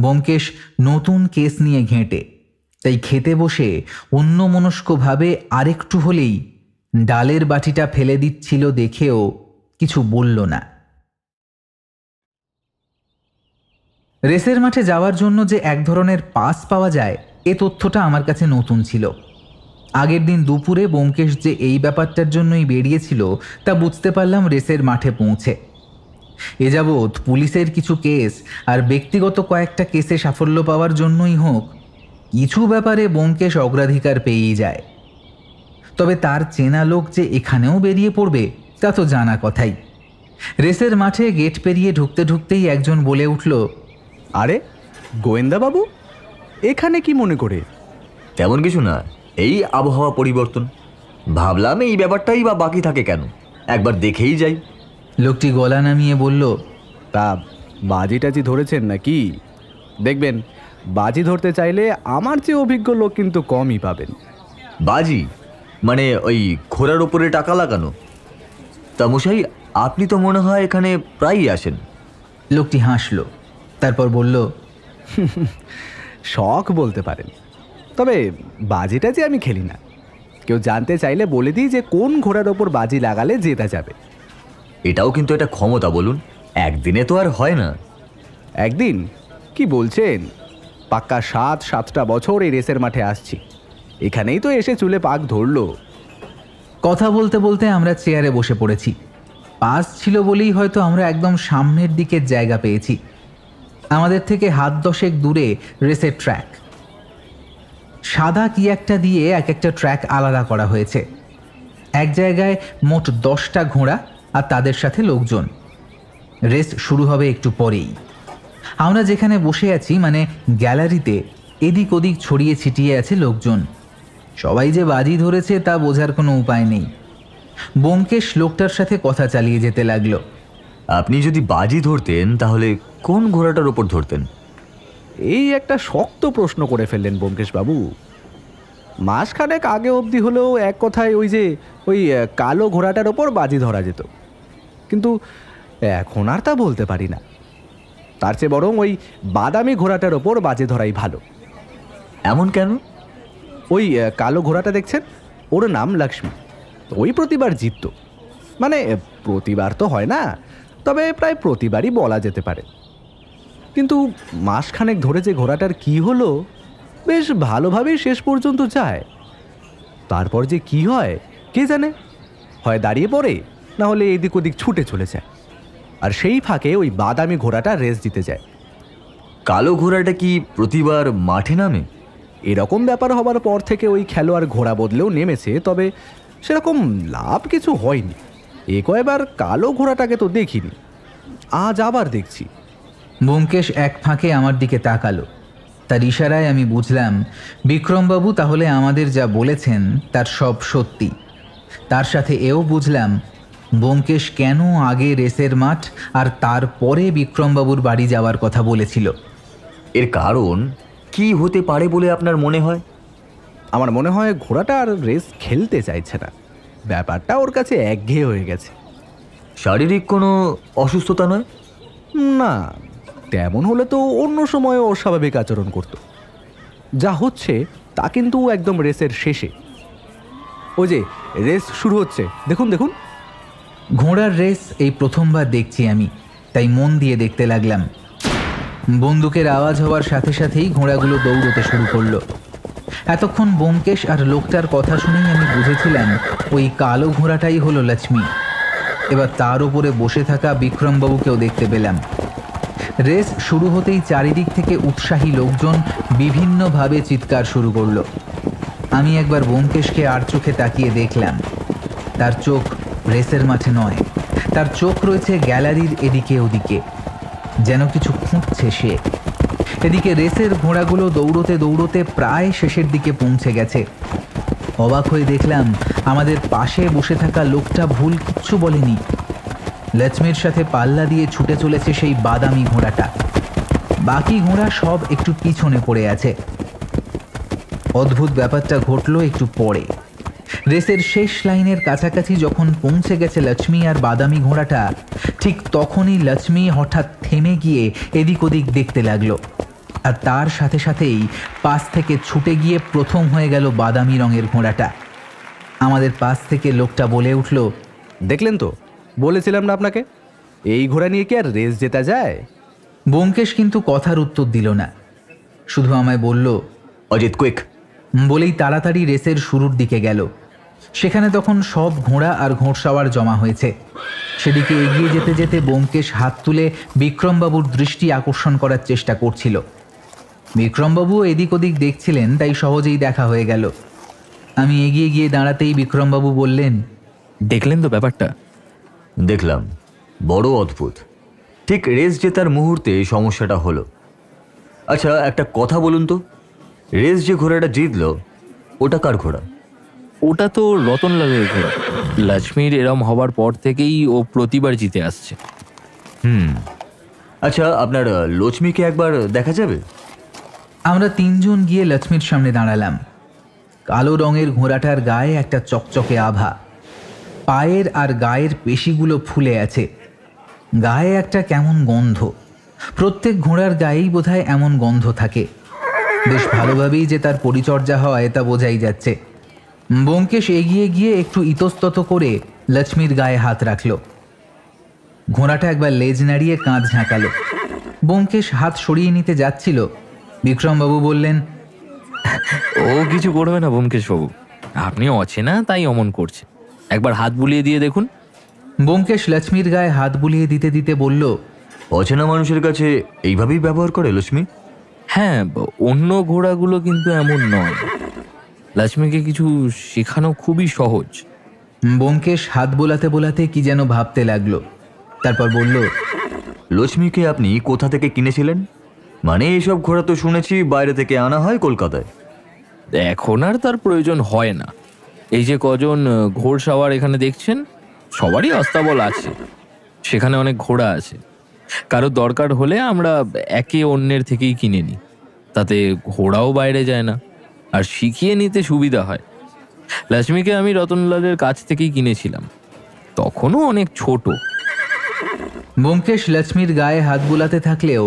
ব্যোমকেশ নতুন কেস নিয়ে ঘেঁটে। তাই খেতে বসে অন্যমনস্কভাবে আরেকটু হলেই ডালের বাটিটা ফেলে দিচ্ছিল দেখেও কিছু বলল না। রেসের মাঠে যাওয়ার জন্য যে এক ধরনের পাস পাওয়া যায়, এ তথ্যটা আমার কাছে নতুন ছিল। আগের দিন দুপুরে ব্যোমকেশ যে এই ব্যাপারটার জন্যই বেরিয়েছিল তা বুঝতে পারলাম রেসের মাঠে পৌঁছে। এ যাবৎ পুলিশের কিছু কেস আর ব্যক্তিগত কয়েকটা কেসে সাফল্য পাওয়ার জন্যই হোক, কিছু ব্যাপারে ব্যোমকেশ অগ্রাধিকার পেয়েই যায়। তবে তার চেনা লোক যে এখানেও বেরিয়ে পড়বে তা তো জানা কথাই। রেসের মাঠে গেট পেরিয়ে ঢুকতে ঢুকতেই একজন বলে উঠল, আরে গোয়েন্দা বাবু, এখানে কি মনে করে? তেমন কিছু না, এই আবহাওয়া পরিবর্তন। ভাবলাম এই ব্যাপারটাই বা বাকি থাকে কেন, একবার দেখেই যাই। লোকটি গলা নামিয়ে বলল, তা বাজি টাজি ধরেছেন নাকি? দেখবেন, বাজি ধরতে চাইলে আমার চেয়ে অভিজ্ঞ লোক কিন্তু কমই পাবেন। বাজি মানে ওই ঘোড়ার ওপরে টাকা লাগানো? তা মশাই, আপনি তো মনে হয় এখানে প্রায়ই আসেন। লোকটি হাসল, তারপর বলল, শখ বলতে পারেন, তবে বাজিটা যে আমি খেলি না। কেউ জানতে চাইলে বলে দিই যে কোন ঘোড়ার ওপর বাজি লাগালে জেতা যাবে। এটাও কিন্তু একটা ক্ষমতা, বলুন, একদিনে তো আর হয় না। একদিন? কি বলছেন? পাক্কা 7-7টা বছর এই রেসের মাঠে আসছি, এখানেই তো এসে চুলে পাক ধরলো। কথা বলতে বলতে আমরা চেয়ারে বসে পড়েছি। পাস ছিল বলেই হয়তো আমরা একদম সামনের দিকের জায়গা পেয়েছি। আমাদের থেকে হাত 10 দূরে রেসের ট্র্যাক। সাদা কি একটা দিয়ে এক একটা ট্র্যাক আলাদা করা হয়েছে। এক জায়গায় মোট 10টা ঘোড়া আর তাদের সাথে লোকজন। রেস শুরু হবে একটু পরেই। আমরা যেখানে বসে আছি মানে গ্যালারিতে, এদিক ওদিক ছড়িয়ে ছিটিয়ে আছে লোকজন। সবাই যে বাজি ধরেছে তা বোঝার কোনো উপায় নেই। ব্যোমকেশ লোকটার সাথে কথা চালিয়ে যেতে লাগলো। আপনি যদি বাজি ধরতেন তাহলে কোন ঘোড়াটার ওপর ধরতেন? এই একটা শক্ত প্রশ্ন করে ফেললেন ব্যোমকেশ বাবু। মাসখানেক আগে অবধি হলেও এক কথায় ওই কালো ঘোড়াটার ওপর বাজি ধরা যেত, কিন্তু এখন আর তা বলতে পারি না। তার চেয়ে বরং ওই বাদামি ঘোড়াটার ওপর বাজি ধরাই ভালো। এমন কেন? ওই কালো ঘোড়াটা দেখছেন, ওর নাম লক্ষ্মী। ওই প্রতিবার জিতত, মানে প্রতিবার তো হয় না, তবে প্রায় প্রতিবারই বলা যেতে পারে। কিন্তু মাসখানেক ধরে যে ঘোড়াটার কি হলো, বেশ ভালোভাবেই শেষ পর্যন্ত যায়। তারপর যে কি হয় কে জানে, হয় দাঁড়িয়ে পড়ে, না হলে এদিক ওদিক ছুটে চলে যায়। আর সেই ফাঁকে ওই বাদামি ঘোড়াটা রেস দিতে যায়। কালো ঘোড়াটা কি প্রতিবার মাঠে নামে? এরকম ব্যাপার হবার পর থেকে ওই খেলোয়াড় ঘোড়া বদলেও নেমেছে, তবে সেরকম লাভ কিছু হয়নি। এ কয়বার কালো ঘোড়াটাকে তো দেখিনি, আজ আবার দেখছি। ব্যোমকেশ এক ফাঁকে আমার দিকে তাকালো। তার ইশারায় আমি বুঝলাম বিক্রমবাবু তাহলে আমাদের যা বলেছেন তার সব সত্যি। তার সাথে এও বুঝলাম ব্যোমকেশ কেন আগে রেসের মাঠ আর তারপরে বিক্রমবাবুর বাড়ি যাওয়ার কথা বলেছিল। এর কারণ কি হতে পারে বলে আপনার মনে হয়? আমার মনে হয় ঘোড়াটা আর রেস খেলতে চাইছে না, ব্যাপারটা ওর কাছে একঘেয়ে হয়ে গেছে। শারীরিক কোনো অসুস্থতা নয়? না, তেমন হলে তো অন্য সময় অস্বাভাবিক আচরণ করত। যা হচ্ছে তা কিন্তু একদম রেসের শেষে। ওই যে রেস শুরু হচ্ছে, দেখুন দেখুন। ঘোড়ার রেস এই প্রথমবার দেখছি আমি, তাই মন দিয়ে দেখতে লাগলাম। বন্দুকের আওয়াজ হওয়ার সাথে সাথেই ঘোড়াগুলো দৌড়তে শুরু করলো। এতক্ষণ ব্যোমকেশ আর লোকটার কথা শুনেই আমি বুঝেছিলাম ওই কালো ঘোড়াটাই হলো লক্ষ্মী। এবার তার উপরে বসে থাকা বিক্রমবাবুকেও দেখতে পেলাম। রেস শুরু হতেই চারিদিক থেকে উৎসাহী লোকজন বিভিন্নভাবে চিৎকার শুরু করলো। আমি একবার ব্যোমকেশকে আর চোখে তাকিয়ে দেখলাম। তার চোখ রেসের মাঠে নয়, তার চোখ রয়েছে গ্যালারির এদিকে ওদিকে, যেন কিছু খুঁজছে সে। এদিকে রেসের ঘোড়াগুলো দৌড়তে দৌড়তে প্রায় শেষের দিকে পৌঁছে গেছে। অবাক হয়ে দেখলাম আমাদের পাশে বসে থাকা লোকটা ভুল কিচ্ছু বলেনি। লক্ষ্মীর সাথে পাল্লা দিয়ে ছুটে চলেছে সেই বাদামি ঘোড়াটা। বাকি ঘোড়া সব একটু পিছনে পড়ে আছে। অদ্ভুত ব্যাপারটা ঘটলো একটু পরে। রেসের শেষ লাইনের কাছাকাছি যখন পৌঁছে গেছে লক্ষ্মী আর বাদামি ঘোড়াটা, ঠিক তখনই লক্ষ্মী হঠাৎ থেমে গিয়ে এদিক ওদিক দেখতে লাগলো। আর তার সাথে সাথেই পাশ থেকে ছুটে গিয়ে প্রথম হয়ে গেল বাদামি রঙের ঘোড়াটা। আমাদের পাশ থেকে লোকটা বলে উঠল, দেখলেন তো, বলেছিলাম না আপনাকে, এই ঘোড়া নিয়ে কি আর রেস জেতা যায়? ব্যোমকেশ কিন্তু কথার উত্তর দিল না, শুধু আমায় বলল, অজিত কুইক। বলেই তাড়াতাড়ি রেসের শুরুর দিকে গেল। সেখানে তখন সব ঘোড়া আর ঘোড়সাওয়ার জমা হয়েছে। সেদিকে এগিয়ে যেতে যেতে ব্যোমকেশ হাত তুলে বিক্রমবাবুর দৃষ্টি আকর্ষণ করার চেষ্টা করছিল। বিক্রমবাবু এদিক ওদিক দেখছিলেন, তাই সহজেই দেখা হয়ে গেল। আমি এগিয়ে গিয়ে দাঁড়াতেই বিক্রমবাবু বললেন, দেখলেন তো ব্যাপারটা? দেখলাম, বড় অদ্ভুত। ঠিক রেস জেতার মুহূর্তে সমস্যাটা হলো। আচ্ছা, একটা কথা বলুন তো, রেস যে ঘোড়াটা জিতলো ওটা কার ঘোড়া? ওটা তো রতনলালের ঘোড়া। লক্ষ্মীর এরম হবার পর থেকেই ও প্রতিবার জিতে আসছে। আচ্ছা, আপনার লক্ষ্মীকে একবার দেখা যাবে? আমরা তিনজন গিয়ে লক্ষ্মীর সামনে দাঁড়ালাম। কালো রঙের ঘোড়াটার গায়ে একটা চকচকে আভা, পায়ের আর গায়ের পেশিগুলো ফুলে আছে, গায়ে একটা কেমন গন্ধ। প্রত্যেক ঘোড়ার গায়েই বোধহয় এমন গন্ধ থাকে। বেশ ভালোভাবেই যে তার পরিচর্যা হয় তা বোঝাই যাচ্ছে। ব্যোমকেশ এগিয়ে গিয়ে একটু ইতস্তত করে লক্ষ্মীর গায়ে হাত রাখল। ঘোড়াটা একবার লেজ নাড়িয়ে কাঁধ ঝাঁকালো। ব্যোমকেশ হাত সরিয়ে নিতে যাচ্ছিল, বিক্রমবাবু বললেন, ও কিছু করবে না ব্যোমকেশবাবু, আপনি অচেনা তাই অমন করছে, একবার হাত বুলিয়ে দিয়ে দেখুন। ব্যোমকেশ লক্ষ্মীর গায়ে হাত বুলিয়ে দিতে দিতে বলল, অচেনা মানুষের কাছে এইভাবেই ব্যবহার করে লক্ষ্মী? হ্যাঁ, অন্য ঘোড়াগুলো কিন্তু এমন নয়। লক্ষ্মীকে কিছু শেখানো খুবই সহজ। ব্যোমকেশ হাত বোলাতে বোলাতে কি যেন ভাবতে লাগলো। তারপর বলল, লক্ষ্মীকে আপনি কোথা থেকে কিনেছিলেন? মানে এইসব ঘোড়া তো শুনেছি বাইরে থেকে আনা হয় কলকাতায়। এখন আর তার প্রয়োজন হয় না। এই যে কজন ঘোড়সাওয়ার এখানে দেখছেন, সবারই আস্তাবল আছে, সেখানে অনেক ঘোড়া আছে। কারো দরকার হলে আমরা একে অন্যের থেকেই কিনে নিই, তাতে ঘোড়াও বাইরে যায় না আর শিখিয়ে নিতে সুবিধা হয়। লক্ষ্মীকে আমি রতনলালের কাছ থেকেই কিনেছিলাম, তখনও অনেক ছোট। ব্যোমকেশ লক্ষ্মীর গায়ে হাত বুলাতে থাকলেও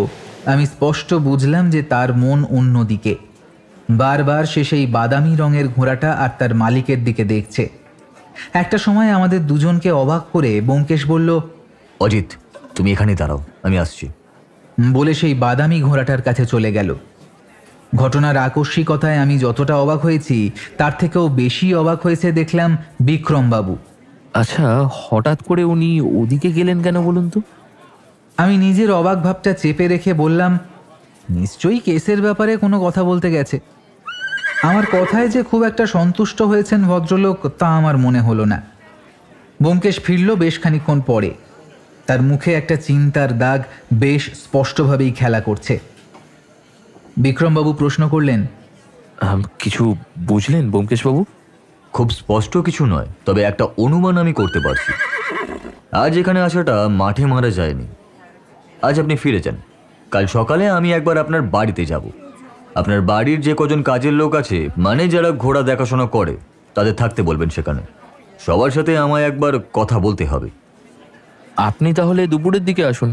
আমি স্পষ্ট বুঝলাম যে তার মন অন্যদিকে। বারবার সে সেই বাদামি রঙের ঘোড়াটা আর তার মালিকের দিকে দেখছে। একটা সময় আমাদের দুজনকে অবাক করে ব্যোমকেশ বলল, অজিত, তুমি এখানে দাঁড়াও, আমি আসছি। বলে সেই বাদামি ঘোড়াটার কাছে চলে গেল। ঘটনার আকস্মিকতায় আমি যতটা অবাক হয়েছি তার থেকেও বেশি অবাক হয়েছে দেখলাম বিক্রমবাবু। আচ্ছা, হঠাৎ করে উনি ওদিকে গেলেন কেন বলুন তো? আমি নিজের অবাক ভাবটা চেপে রেখে বললাম, নিশ্চয়ই কেসের ব্যাপারে কোনো কথা বলতে গেছে। আমার কথায় যে খুব একটা সন্তুষ্ট হয়েছেন ভদ্রলোক তা আমার মনে হলো না। ব্যোমকেশ ফিরল বেশ খানিকক্ষণ পরে। তার মুখে একটা চিন্তার দাগ বেশ স্পষ্টভাবেই খেলা করছে। বিক্রমবাবু প্রশ্ন করলেন, কিছু বুঝলেন ব্যোমকেশবাবু? খুব স্পষ্ট কিছু নয়, তবে একটা অনুমান আমি করতে পারছি। আজ এখানে আসাটা মাঠে মারা যায়নি। আজ আপনি ফিরে যান, কাল সকালে আমি একবার আপনার বাড়িতে যাব। আপনার বাড়ির যে কজন কাজের লোক আছে, মানে যারা ঘোড়া দেখাশোনা করে, তাদের থাকতে বলবেন সেখানে। সবার সাথে আমায় একবার কথা বলতে হবে। আপনি তাহলে দুপুরের দিকে আসুন,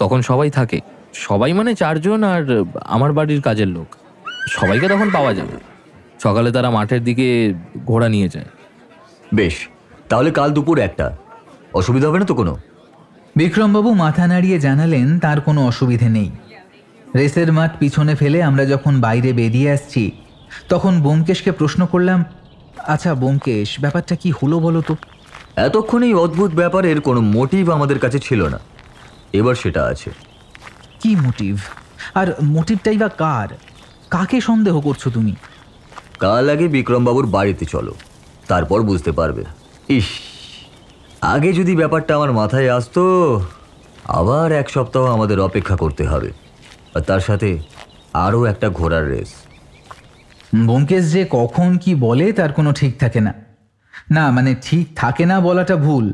তখন সবাই থাকে। সবাই মানে 4 জন আর আমার বাড়ির কাজের লোক, সবাইকে তখন পাওয়া যাবে। সকালে তারা মাঠের দিকে ঘোড়া নিয়ে যায়। বেশ, তাহলে কাল দুপুর 1টা। অসুবিধা হবে না তো কোনো? বিক্রমবাবু মাথা নাড়িয়ে জানালেন তার কোনো অসুবিধে নেই। রেসের মাঠ পিছনে ফেলে আমরা যখন বাইরে বেরিয়ে আসছি তখন ব্যোমকেশকে প্রশ্ন করলাম, আচ্ছা ব্যোমকেশ, ব্যাপারটা কি হলো বলো তো? এতক্ষণ এই অদ্ভুত ব্যাপারের কোনো মোটিভ আমাদের কাছে ছিল না, এবার সেটা আছে। কি মোটিভ? আর মোটিভটাই বা কার? কাকে সন্দেহ করছো তুমি? কাল আগে বিক্রমবাবুর বাড়িতে চলো, তারপর বুঝতে পারবে। ইস, আগে যদি ব্যাপারটা আমার মাথায় আসতো। আবার 1 সপ্তাহ আমাদের অপেক্ষা করতে হবে, আর তার সাথে আরও একটা ঘোড়ার রেস। ব্যোমকেশ যে কখন কি বলে তার কোনো ঠিক থাকে না। না মানে ঠিক থাকে না বলাটা ভুল।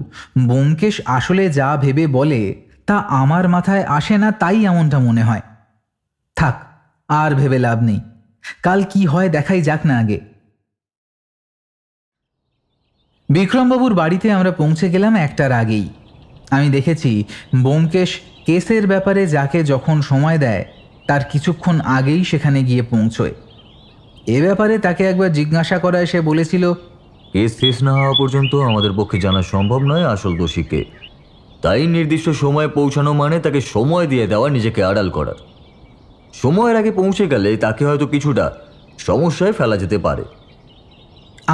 ব্যোমকেশ আসলে যা ভেবে বলে তা আমার মাথায় আসে না, তাই এমনটা মনে হয়। থাক, আর ভেবে লাভ নেই। কাল কি হয় দেখাই যাক না আগে। বিক্রমবাবুর বাড়িতে আমরা পৌঁছে গেলাম 1টার আগেই। আমি দেখেছি ব্যোমকেশ কেসের ব্যাপারে যাকে যখন সময় দেয় তার কিছুক্ষণ আগেই সেখানে গিয়ে পৌঁছয়। এ ব্যাপারে তাকে একবার জিজ্ঞাসা করায় সে বলেছিল, কেস শেষ না হওয়া পর্যন্ত আমাদের পক্ষে জানা সম্ভব নয় আসল দোষীকে। তাই নির্দিষ্ট সময়ে পৌঁছানো মানে তাকে সময় দিয়ে দেওয়া, নিজেকে আড়াল করার। সময়ের আগে পৌঁছে গেলে তাকে হয়তো কিছুটা সমস্যায় ফেলা যেতে পারে।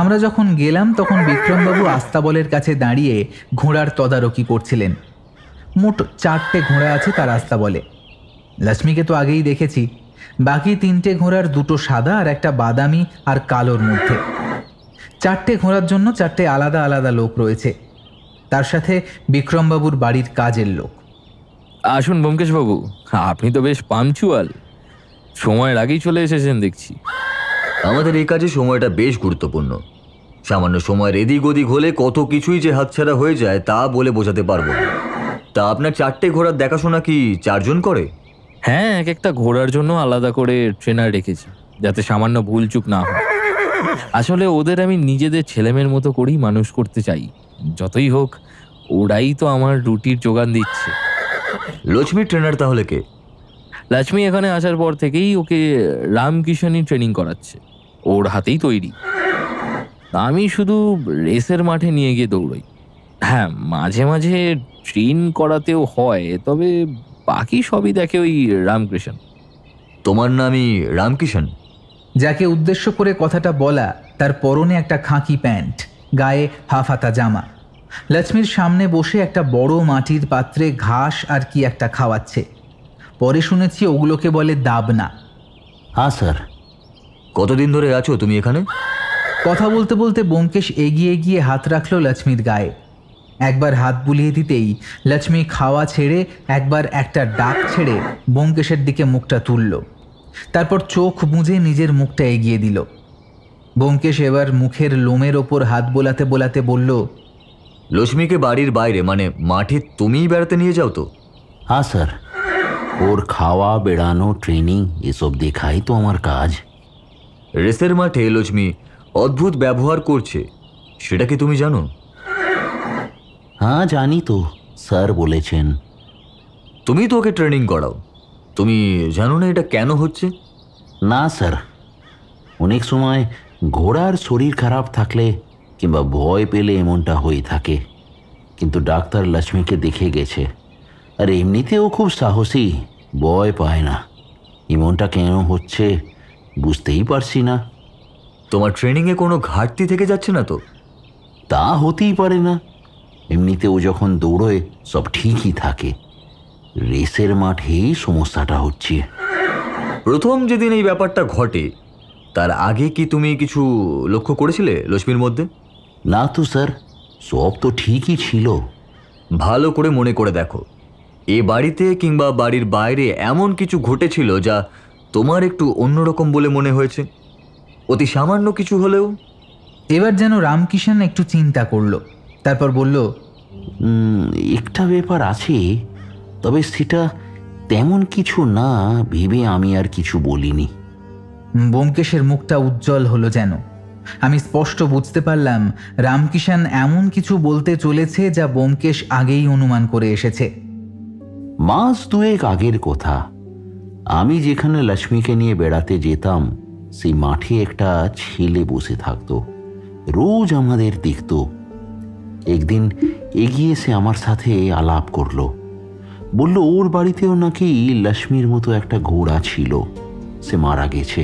আমরা যখন গেলাম তখন বিক্রমবাবু আস্তাবলের কাছে দাঁড়িয়ে ঘোড়ার তদারকি করছিলেন। মোট 4টে ঘোড়া আছে তার আস্তাবলে। লক্ষ্মীকে তো আগেই দেখেছি, বাকি 3টে ঘোড়ার 2টো সাদা আর একটা বাদামি আর কালোর মধ্যে। 4টে ঘোড়ার জন্য 4টে আলাদা আলাদা লোক রয়েছে, তার সাথে বিক্রমবাবুর বাড়ির কাজের লোক। আসুন ব্যোমকেশবাবু, আপনি তো বেশ পাঞ্চুয়াল, সময়ের আগেই চলে এসেছেন দেখছি। আমাদের এই কাজে সময়টা বেশ গুরুত্বপূর্ণ। সামান্য সময়ের এদিক ওদিক হলে কত কিছুই যে হাতছাড়া হয়ে যায় তা বলে বোঝাতে পারবো না। তা আপনার 4টে ঘোড়ার দেখাশোনা কি 4 জন করে? হ্যাঁ, এক একটা ঘোড়ার জন্য আলাদা করে ট্রেনার রেখেছি, যাতে সামান্য ভুলচুক না হয়। আসলে ওদের আমি নিজেদের ছেলেমেয়ের মতো করেই মানুষ করতে চাই। যতই হোক, ওরাই তো আমার রুটির যোগান দিচ্ছে। লক্ষ্মীর ট্রেনার তাহলে কে? লক্ষ্মী এখানে আসার পর থেকেই ওকে রামকিষণই ট্রেনিং করাচ্ছে, ওর হাতেই তৈরি। আমি শুধু রেসের মাঠে নিয়ে গিয়ে দৌড়ই। হ্যাঁ, মাঝে মাঝে ট্রেন করাতেও হয়, তবে বাকি সবই দেখে ওই রামকৃষ্ণ। তোমার নামই রামকিষণ? যাকে উদ্দেশ্য করে কথাটা বলা তার পরনে একটা খাকি প্যান্ট, গায়ে হাফহাতা জামা। লক্ষ্মীর সামনে বসে একটা বড় মাটির পাত্রে ঘাস আর কি একটা খাওয়াচ্ছে। পরে শুনেছি ওগুলোকে বলে দাবনা। हाँ सर। কতদিন ধরে আছো তুমি এখানে? কথা বলতে বলতে ব্যোমকেশ এগিয়ে গিয়ে হাত রাখল লক্ষ্মীর গায়ে। একবার হাত বুলিয়ে দিতেই লক্ষ্মী খাওয়া ছেড়ে একবার একটা ডাক ছেড়ে ব্যোমকেশের দিকে মুখটা তুলল। তারপর চোখ বুজে নিজের মুখটা এগিয়ে দিল। ব্যোমকেশ এবার মুখের লোমের ওপর হাত বোলাতে বোলাতে বলল, লক্ষ্মীকে বাড়ির বাইরে মানে মাঠে তুমিই বেড়াতে নিয়ে যাও তো? हाँ सर, और खावा बेड़ानो ट्रेनिंग ये सब देखाई तो हमार काज। রেসের মাঠে লক্ষ্মী অদ্ভুত ব্যবহার করছে, সেটা কি তুমি জানো? हाँ जानी तो, सर বলেছেন। তুমি তো ওকে ট্রেনিং করাও, তুমি জানো না এটা কেন হচ্ছে? না স্যার, অনেক সময় ঘোড়ার শরীর খারাপ থাকলে কিংবা ভয় পেলে এমনটা হয়ে থাকে। কিন্তু ডাক্তার লক্ষ্মীকে দেখে গেছে, আর এমনিতেও খুব সাহসী, ভয় পায় না। এমনটা কেন হচ্ছে বুঝতেই পারছি না। তোমার ট্রেনিংয়ে কোনো ঘাটতি থেকে যাচ্ছে না তো? তা হতেই পারে না, এমনিতেও যখন দৌড়োয় সব ঠিকই থাকে। রেসের মাঠেই সমস্যাটা হচ্ছে। প্রথম যেদিন এই ব্যাপারটা ঘটে তার আগে কি তুমি কিছু লক্ষ্য করেছিলে লক্ষ্মীর মধ্যে? না তো স্যার, সব তো ঠিকই ছিল। ভালো করে মনে করে দেখো, এ বাড়িতে কিংবা বাড়ির বাইরে এমন কিছু ঘটেছিল যা তোমার একটু অন্যরকম বলে মনে হয়েছে, অতি সামান্য কিছু হলেও? এবার যেন রামকিষণ একটু চিন্তা করল, তারপর বলল, একটা ব্যাপার আছে, তবে সেটা তেমন কিছু না ভেবে আমি আর কিছু বলিনি। ব্যোমকেশের মুখটা উজ্জ্বল হলো যেন। আমি স্পষ্ট বুঝতে পারলাম রামকিষণ এমন কিছু বলতে চলেছে যা ব্যোমকেশ আগেই অনুমান করে এসেছে। মাস দুয়েক আগের কথা, আমি যেখানে লক্ষ্মীকে নিয়ে বেড়াতে যেতাম সেই মাঠে একটা ছেলে বসে থাকতো, রোজ আমাদের দেখত। একদিন এগিয়ে এসে আমার সাথে আলাপ করলো, বলল ওর বাড়িতেও নাকি লক্ষ্মীর মতো একটা ঘোড়া ছিল, সে মারা গেছে।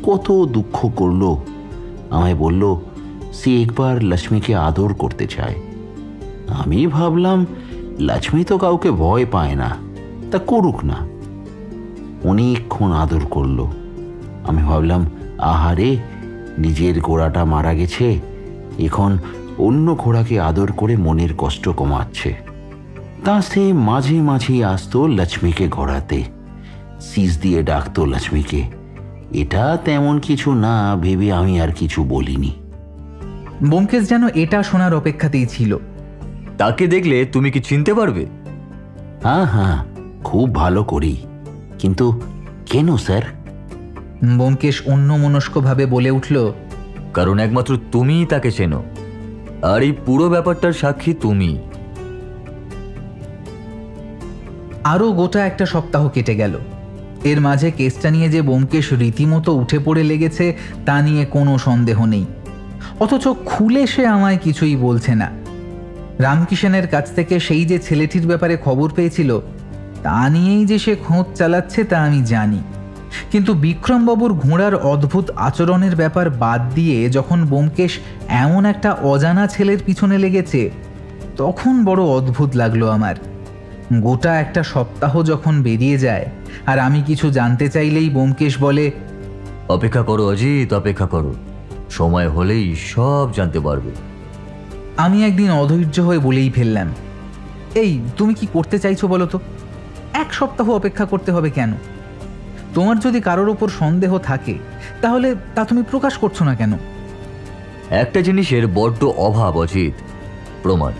কত দুঃখ করলো। আমায় বলল সে একবার লক্ষ্মীকে আদর করতে চায়। আমি ভাবলাম লক্ষ্মী তো কাউকে ভয় পায় না, তা করুক না। অনেকক্ষণ আদর করলো। আমি ভাবলাম আহারে, নিজের ঘোড়াটা মারা গেছে, এখন অন্য ঘোড়াকে আদর করে মনের কষ্ট কমাচ্ছে। তা সে মাঝে মাঝে আসতো লক্ষ্মীকে ঘোরাতে, শীষ দিয়ে ডাকতো লক্ষ্মীকে। এটা তেমন কিছু না ভেবে আমি আর কিছু বলিনি। ব্যোমকেশ যেন এটা শোনার অপেক্ষাতেই ছিল। তাকে দেখলে তুমি কি চিনতে পারবে? হ্যাঁ হ্যাঁ, খুব ভালো করি। কিন্তু কেন স্যার? ব্যোমকেশ অন্যমনস্কভাবে বলে উঠল, কারণ একমাত্র তুমিই তাকে চেনো, আর এই পুরো ব্যাপারটার সাক্ষী তুমি। আরও গোটা একটা সপ্তাহ কেটে গেল। এর মাঝে কেসটা নিয়ে যে ব্যোমকেশ রীতিমতো উঠে পড়ে লেগেছে তা নিয়ে কোনো সন্দেহ নেই। অথচ খুলে সে আমায় কিছুই বলছে না। রামকিষণের কাছ থেকে সেই যে ছেলেটির ব্যাপারে খবর পেয়েছিল তা নিয়েই যে সে খোঁজ চালাচ্ছে তা আমি জানি। কিন্তু বিক্রমবাবুর ঘোড়ার অদ্ভুত আচরণের ব্যাপার বাদ দিয়ে যখন ব্যোমকেশ এমন একটা অজানা ছেলের পিছনে লেগেছে, তখন বড় অদ্ভুত লাগলো আমার। গোটা একটা সপ্তাহ যখন বেরিয়ে যায় আর আমি কিছু জানতে চাইলেই ব্যোমকেশ বলে, অপেক্ষা করো অজিত, অপেক্ষা করো, সময় হলেই সব জানতে পারবে। আমি একদিন অধৈর্য হয়ে বলেই ফেললাম, এই তুমি কি করতে চাইছো বলো তো? 1 সপ্তাহ অপেক্ষা করতে হবে কেন? তোমার যদি কারোর ওপর সন্দেহ থাকে তাহলে তা তুমি প্রকাশ করছো না কেন? একটা জিনিসের বড্ড অভাব অজিত, প্রমাণ।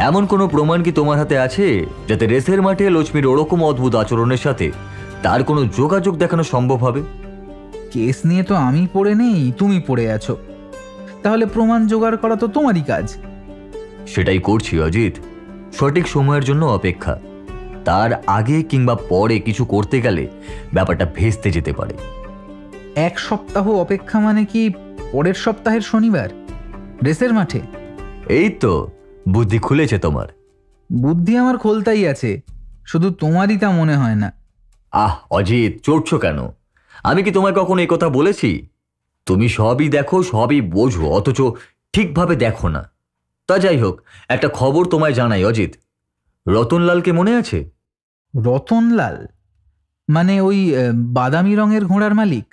এমন কোনো প্রমাণ কি তোমার হাতে আছে যাতে রেসের মাঠে লক্ষ্মীর ওরকম অদ্ভুত আচরণের সাথে তার কোনো যোগাযোগ দেখানো সম্ভব হবে? কেস নিয়ে তো আমি পড়ে নেই, তুমি পড়ে আছো। তাহলে প্রমাণ জোগাড় করা তো তোমারই কাজ। সেটাই করছি অজিত, সঠিক সময়ের জন্য অপেক্ষা। তার আগে কিংবা পরে কিছু করতে গেলে ব্যাপারটা ভেস্তে যেতে পারে। 1 সপ্তাহ অপেক্ষা মানে কি পরের সপ্তাহের শনিবার রেসের মাঠে? এই তো বুদ্ধি খুলেছে তোমার। বুদ্ধি আমার খোলতাই আছে, শুধু তোমারই তা মনে হয় না। অজিত, চড়ছো কেন? আমি কি তোমায় কখনো এই কথা বলেছি? তুমি সবই দেখো, সবই বোঝো, অথচ ঠিকভাবে দেখো না। তা যাই হোক, একটা খবর তোমায় জানাই অজিত। রতনলালকে মনে আছে? রতনলাল মানে ওই বাদামি রঙের ঘোড়ার মালিক?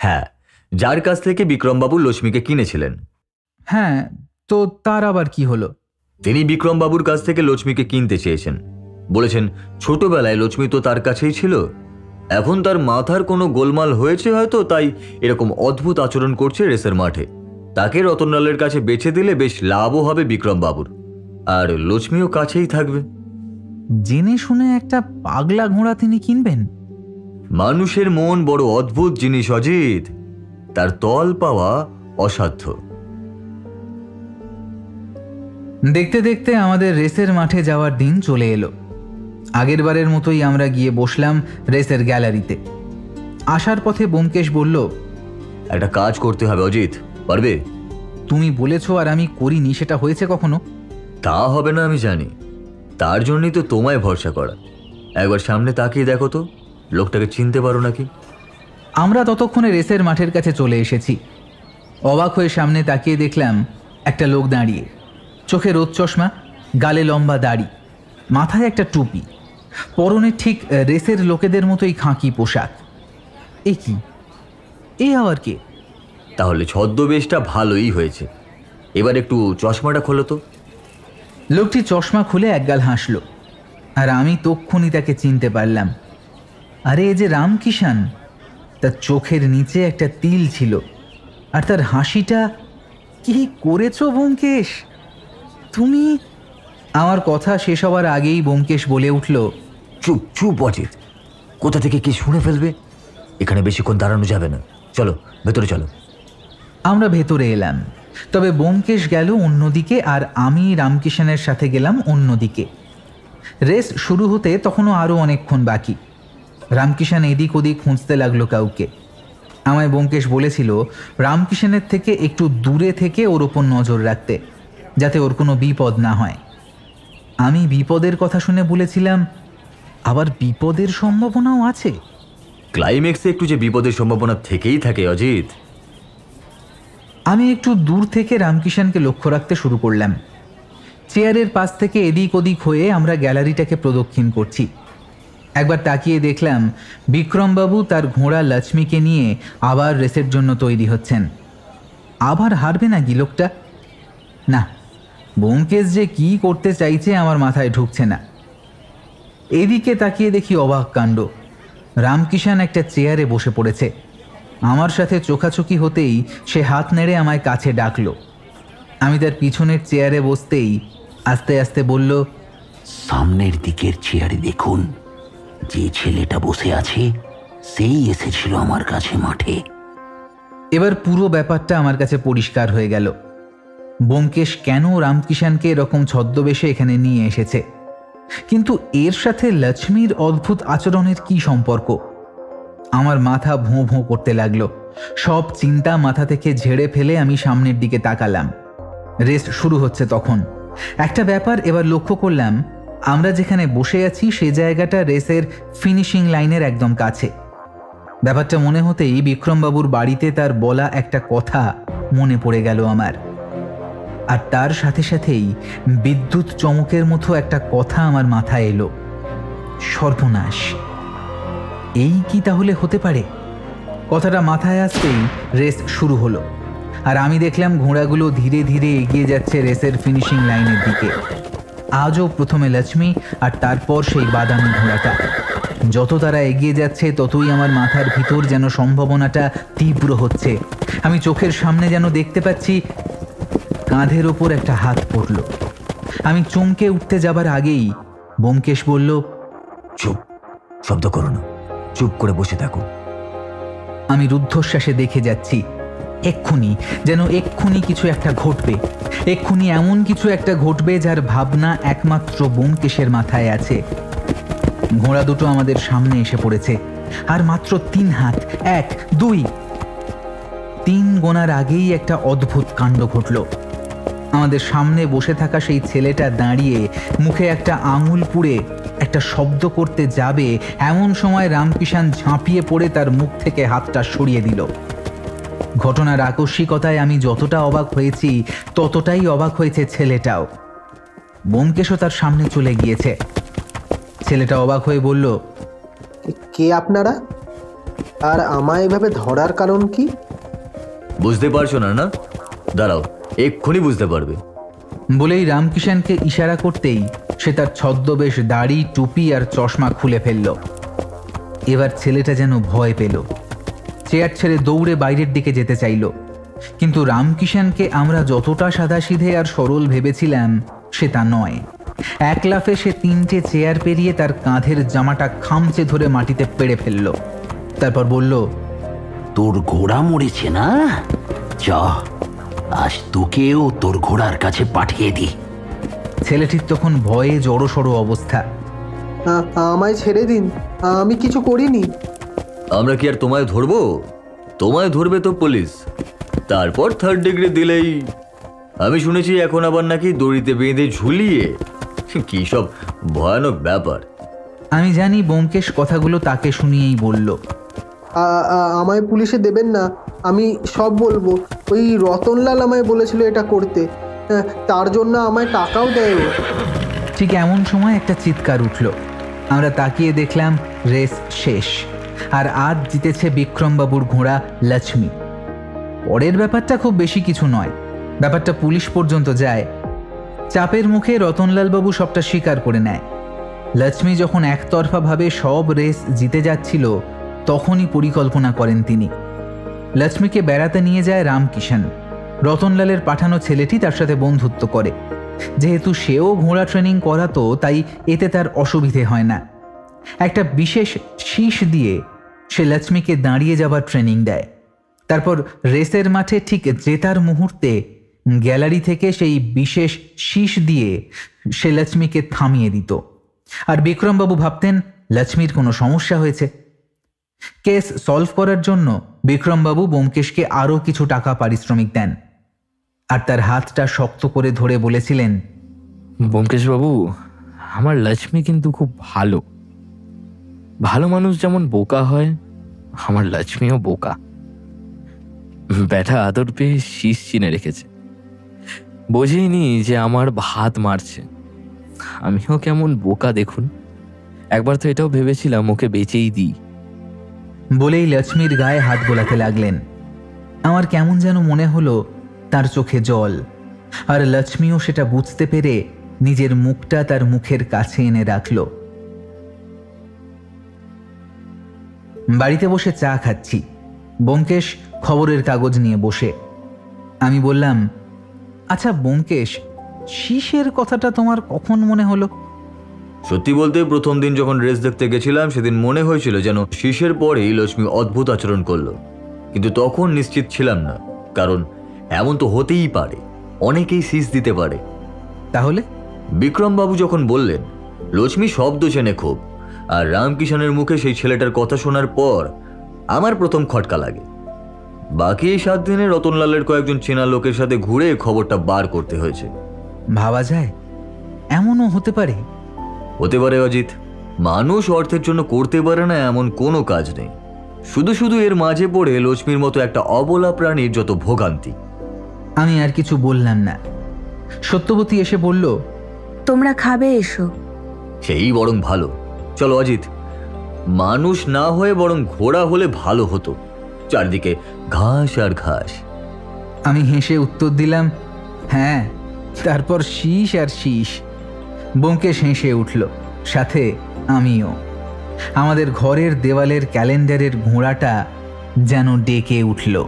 হ্যাঁ, যার কাছ থেকে বিক্রমবাবু লক্ষ্মীকে কিনেছিলেন। হ্যাঁ, তো তার আবার কি হলো? তিনি বিক্রমবাবুর কাছ থেকে লক্ষ্মীকে কিনতে চেয়েছেন। বলেছেন ছোটবেলায় লক্ষ্মী তো তার কাছেই ছিল, এখন তার মাথার কোনো গোলমাল হয়েছে হয়তো, তাই এরকম অদ্ভুত আচরণ করছে রেসের মাঠে। তাকে রতনলালের কাছে বেছে দিলে বেশ লাভও হবে বিক্রমবাবুর, আর লক্ষ্মীও কাছেই থাকবে। জেনে শুনে একটা পাগলা ঘোড়া তিনি কিনবেন? মানুষের মন বড় অদ্ভুত জিনিস অজিত, তার তল পাওয়া অসাধ্য। দেখতে দেখতে আমাদের রেসের মাঠে যাওয়ার দিন চলে এলো। আগের বারের মতোই আমরা গিয়ে বসলাম রেসের গ্যালারিতে। আসার পথে ব্যোমকেশ বলল, একটা কাজ করতে হবে অজিত, পারবে? তুমি বলেছো আর আমি করিনি, সেটা হয়েছে কখনো? তা হবে না আমি জানি, তার জন্যই তো তোমায় ভরসা করা। একবার সামনে তাকিয়ে দেখো তো, লোকটাকে চিনতে পারো নাকি? আমরা ততক্ষণে রেসের মাঠের কাছে চলে এসেছি। অবাক হয়ে সামনে তাকিয়ে দেখলাম একটা লোক দাঁড়িয়ে, চোখে রোদ চশমা, গালে লম্বা দাড়ি, মাথায় একটা টুপি, পরনে ঠিক রেসের লোকেদের মতোই খাঁকি পোশাক। এ কি, এ আবার কে? তাহলে ছদ্মবেশটা ভালোই হয়েছে। এবার একটু চশমাটা খোলো তো। লোকটি চশমা খুলে একগাল হাসল, আর আমি তক্ষুনি তাকে চিনতে পারলাম। আরে এ যে রামকিষান। তার চোখের নিচে একটা তিল ছিল, আর তার হাসিটা। কি করেছো ব্যোমকেশ তুমি? আমার কথা শেষ হওয়ার আগেই ব্যোমকেশ বলে উঠল, চুপ চুপ অজিত, কোথা থেকে কি শুনে ফেলবে। এখানে বেশিক্ষণ দাঁড়ানো যাবে না, চলো ভেতরে চলো। আমরা ভেতরে এলাম, তবে ব্যোমকেশ গেল অন্যদিকে আর আমি রামকিষানের সাথে গেলাম অন্যদিকে। রেস শুরু হতে তখনও আরও অনেকক্ষণ বাকি। রামকিষান এদিক ওদিক খুঁজতে লাগলো কাউকে। আমায় ব্যোমকেশ বলেছিল রামকিষানের থেকে একটু দূরে থেকে ওর ওপর নজর রাখতে, যাতে ওর কোনো বিপদ না হয়। আমি বিপদের কথা শুনে বলেছিলাম, আবার বিপদের সম্ভাবনাও আছে? ক্লাইম্যাক্সে একটু যে বিপদের সম্ভাবনা থেকেই থাকে অজিত। আমি একটু দূর থেকে রামকিষানকে লক্ষ্য রাখতে শুরু করলাম। চেয়ারের পাশ থেকে এদিক ওদিক হয়ে আমরা গ্যালারিটাকে প্রদক্ষিণ করছি। একবার তাকিয়ে দেখলাম বিক্রমবাবু তার ঘোড়া লক্ষ্মীকে নিয়ে আবার রেসের জন্য তৈরি হচ্ছেন। আবার হারবে নাকি লোকটা? না, ব্যোমকেশ যে কি করতে চাইছে আমার মাথায় ঢুকছে না। এদিকে তাকিয়ে দেখি অবাক কাণ্ড, রামকিষান একটা চেয়ারে বসে পড়েছে। আমার সাথে চোখাচোখি হতেই সে হাত নেড়ে আমায় কাছে ডাকলো। আমি তার পিছনের চেয়ারে বসতেই আস্তে আস্তে বলল, সামনের দিকের চেয়ারে দেখুন, যে ছেলেটা বসে আছে সেই এসেছিল আমার কাছে মাঠে। এবার পুরো ব্যাপারটা আমার কাছে পরিষ্কার হয়ে গেল। ব্যোমকেশ কেন রামকিষানকে এরকম ছদ্মবেশে এখানে নিয়ে এসেছে, কিন্তু এর সাথে লক্ষ্মীর অদ্ভুত আচরণের কি সম্পর্ক? আমার মাথা ভোঁ ভোঁ করতে লাগলো। সব চিন্তা মাথা থেকে ঝেড়ে ফেলে আমি সামনের দিকে তাকালাম। রেস শুরু হচ্ছে তখন। একটা ব্যাপার এবার লক্ষ্য করলাম, আমরা যেখানে বসে আছি সে জায়গাটা রেসের ফিনিশিং লাইনের একদম কাছে। ব্যাপারটা মনে হতেই বিক্রমবাবুর বাড়িতে তার বলা একটা কথা মনে পড়ে গেল আমার। আর তার সাথে সাথেই বিদ্যুৎ চমকের মতো একটা কথা আমার মাথায় এলো, সর্বনাশ, এই কি তাহলে হতে পারে? কথাটা মাথায় আসতেই রেস শুরু হলো, আর আমি দেখলাম ঘোড়াগুলো ধীরে ধীরে এগিয়ে যাচ্ছে রেসের ফিনিশিং লাইনের দিকে। আজও প্রথমে লক্ষ্মী আর তারপর সেই বাদামি ঘোড়াটা। যত তারা এগিয়ে যাচ্ছে ততই আমার মাথার ভিতর যেন সম্ভাবনাটা তীব্র হচ্ছে। আমি চোখের সামনে যেন দেখতে পাচ্ছি কাঁধের ওপর একটা হাত পড়ল। আমি চমকে উঠতে যাবার আগেই ব্যোমকেশ বলল, চুপ, শব্দ করো না, চুপ করে বসে থাকো। আমি রুদ্ধশ্বাসে দেখে যাচ্ছি এক্ষুনি কিছু একটা ঘটবে, এক্ষুনি এমন কিছু একটা ঘটবে যার ভাবনা একমাত্র ব্যোমকেশের মাথায় আছে। ঘোড়া দুটো আমাদের সামনে এসে পড়েছে, আর মাত্র 3 হাত, 1, 2, 3 গোনার আগেই একটা অদ্ভুত কাণ্ড ঘটল। আমাদের সামনে বসে থাকা সেই ছেলেটা দাঁড়িয়ে মুখে একটা আঙুল পুড়ে একটা শব্দ করতে যাবে, এমন সময় রামকিষাণ ঝাঁপিয়ে পড়ে তার মুখ থেকে হাতটা সরিয়ে দিল। ঘটনার আকস্মিকতায় আমি যতটা অবাক হয়েছি ততটাই অবাক হয়েছে ছেলেটাও। ব্যোমকেশও তার সামনে চলে গিয়েছে। ছেলেটা অবাক হয়ে বলল, কে আপনারা, আর আমায় এভাবে ধরার কারণ কি? বুঝতে পারছো না? না, দাঁড়াও, এক্ষুনি বুঝতে পারবে। বলেই রামকিষাণকে ইশারা করতেই সে তার ছদ্মবেশ দাড়ি, টুপি আর চশমা খুলে ফেলল। এবার ছেলেটা যেন ভয় পেল, চেয়ার ছেড়ে দৌড়ে বাইরের দিকে যেতে চাইল। কিন্তু রামকিষাণকে আমরা যতটা সাদাসিধে আর সরল ভেবেছিলাম সে তা নয়। এক লাফে সে 3টে চেয়ার পেরিয়ে তার কাঁধের জামাটা খামচে ধরে মাটিতে পেড়ে ফেলল। তারপর বলল, তোর ঘোড়া মরেছে না? যা, আজ তোকেও তোর ঘোড়ার কাছে পাঠিয়ে দি। ছেলেটির তখন ভয়ে জড়সড় অবস্থা। আমায় ছেড়ে দিন, আমি কিছু করিনি। আমরা কি আর তোমায় ধরবো? তোমায় ধরবে তো পুলিশ, তারপর 3rd ডিগ্রি দিলেই। আমি শুনেছি এখন আবার নাকি দড়িতে বেঁধে ঝুলিয়ে, কি সব ভয়ানক ব্যাপার। আমি জানি ব্যোমকেশ কথাগুলো তাকে শুনিয়েই বলল। আমায় পুলিশে দেবেন না, আমি সব বলবো। ওই রতনলাল আমায় বলেছিল এটা করতে, তার জন্য আমায় টাকাও দেয় ও। ঠিক এমন সময় একটা চিৎকার উঠল। আমরা তাকিয়ে দেখলাম রেস শেষ, আর আজ জিতেছে বিক্রমবাবুর ঘোড়া লক্ষ্মী। পরের ব্যাপারটা খুব বেশি কিছু নয়, ব্যাপারটা পুলিশ পর্যন্ত যায়। চাপের মুখে রতনলালবাবু সবটা স্বীকার করে নেয়। লক্ষ্মী যখন একতরফাভাবে সব রেস জিতে যাচ্ছিল তখনই পরিকল্পনা করেন তিনি। লক্ষ্মীকে বেড়াতে নিয়ে যায় রামকিষাণ। রতনলালের পাঠানো ছেলেটি তার সাথে বন্ধুত্ব করে। যেহেতু সেও ঘোড়া ট্রেনিং করাতো তাই এতে তার অসুবিধে হয় না। একটা বিশেষ শীষ দিয়ে সে লক্ষ্মীকে দাঁড়িয়ে যাবার ট্রেনিং দেয়। তারপর রেসের মাঠে ঠিক জেতার মুহূর্তে গ্যালারি থেকে সেই বিশেষ শীষ দিয়ে সে লক্ষ্মীকে থামিয়ে দিত। আর বিক্রমবাবু ভাবতেন লক্ষ্মীর কোনো সমস্যা হয়েছে। কেস সলভ করার জন্য বিক্রমবাবু ব্যোমকেশকে আরও কিছু টাকা পারিশ্রমিক দেন, আর তার হাতটা শক্ত করে ধরে বলেছিলেন, ব্যোমকেশ বাবু, আমার লক্ষ্মী কিন্তু খুব ভালো। ভালো মানুষ যেমন বোকা হয়, আমার লক্ষ্মীও বোকা। ব্যাটা আদর পেয়ে শীষ চিনে রেখেছে, বোঝেইনি যে আমার ভাত মারছে। আমিও কেমন বোকা দেখুন। একবার তো এটাও ভেবেছিলাম ওকে বেচেই দিই। বলেই লক্ষ্মীর গায়ে হাত বোলাতে লাগলেন। আমার কেমন যেন মনে হলো তার চোখে জল, আর লক্ষ্মীও সেটা বুঝতে পেরে নিজের মুখটা তার মুখের কাছে এনে রাখল। বাড়িতে বসে চা খাচ্ছি, ব্যোমকেশ খবরের কাগজ নিয়ে বসে। আমি বললাম, আচ্ছা ব্যোমকেশ, শীষের কথাটা তোমার কখন মনে হলো? সত্যি বলতে প্রথম দিন যখন রেস দেখতে গেছিলাম সেদিন মনে হয়েছিল যেন শীষের পরেই লক্ষ্মী অদ্ভুত আচরণ করলো, কিন্তু তখন নিশ্চিত ছিলাম না, কারণ এমন তো হতেই পারে, অনেকেই শীষ দিতে পারে। তাহলে বিক্রমবাবু যখন বললেন লক্ষ্মী শব্দ চেনে খুব, আর রামকিষাণের মুখে সেই ছেলেটার কথা শোনার পর আমার প্রথম খটকা লাগে। বাকি এই 7 দিনে রতনলালের কয়েকজন চেনা লোকের সাথে ঘুরে খবরটা বার করতে হয়েছে। ভাবা যায় এমনও হতে পারে? হতে পারে অজিত, মানুষ অর্থের জন্য করতে পারে না এমন কোনো কাজ নেই। শুধু শুধু এর মাঝে পড়ে লক্ষ্মীর মতো একটা অবলা প্রাণীর যত ভোগান্তি। আমি আর কিছু বললাম না। সত্যবতী এসে বলল, তোমরা খাবে, এসো। সেই বরং ভালো। চলো অজিত, মানুষ না হয়ে বরং ঘোড়া হলে ভালো হতো, চারদিকে ঘাস আর ঘাস। আমি হেসে উত্তর দিলাম, হ্যাঁ, তারপর শীষ আর শীষ। ব্যোমকেশ হেসে উঠল, সাথে আমিও। আমাদের ঘরের দেওয়ালের ক্যালেন্ডারের ঘোড়াটা যেন ডেকে উঠল।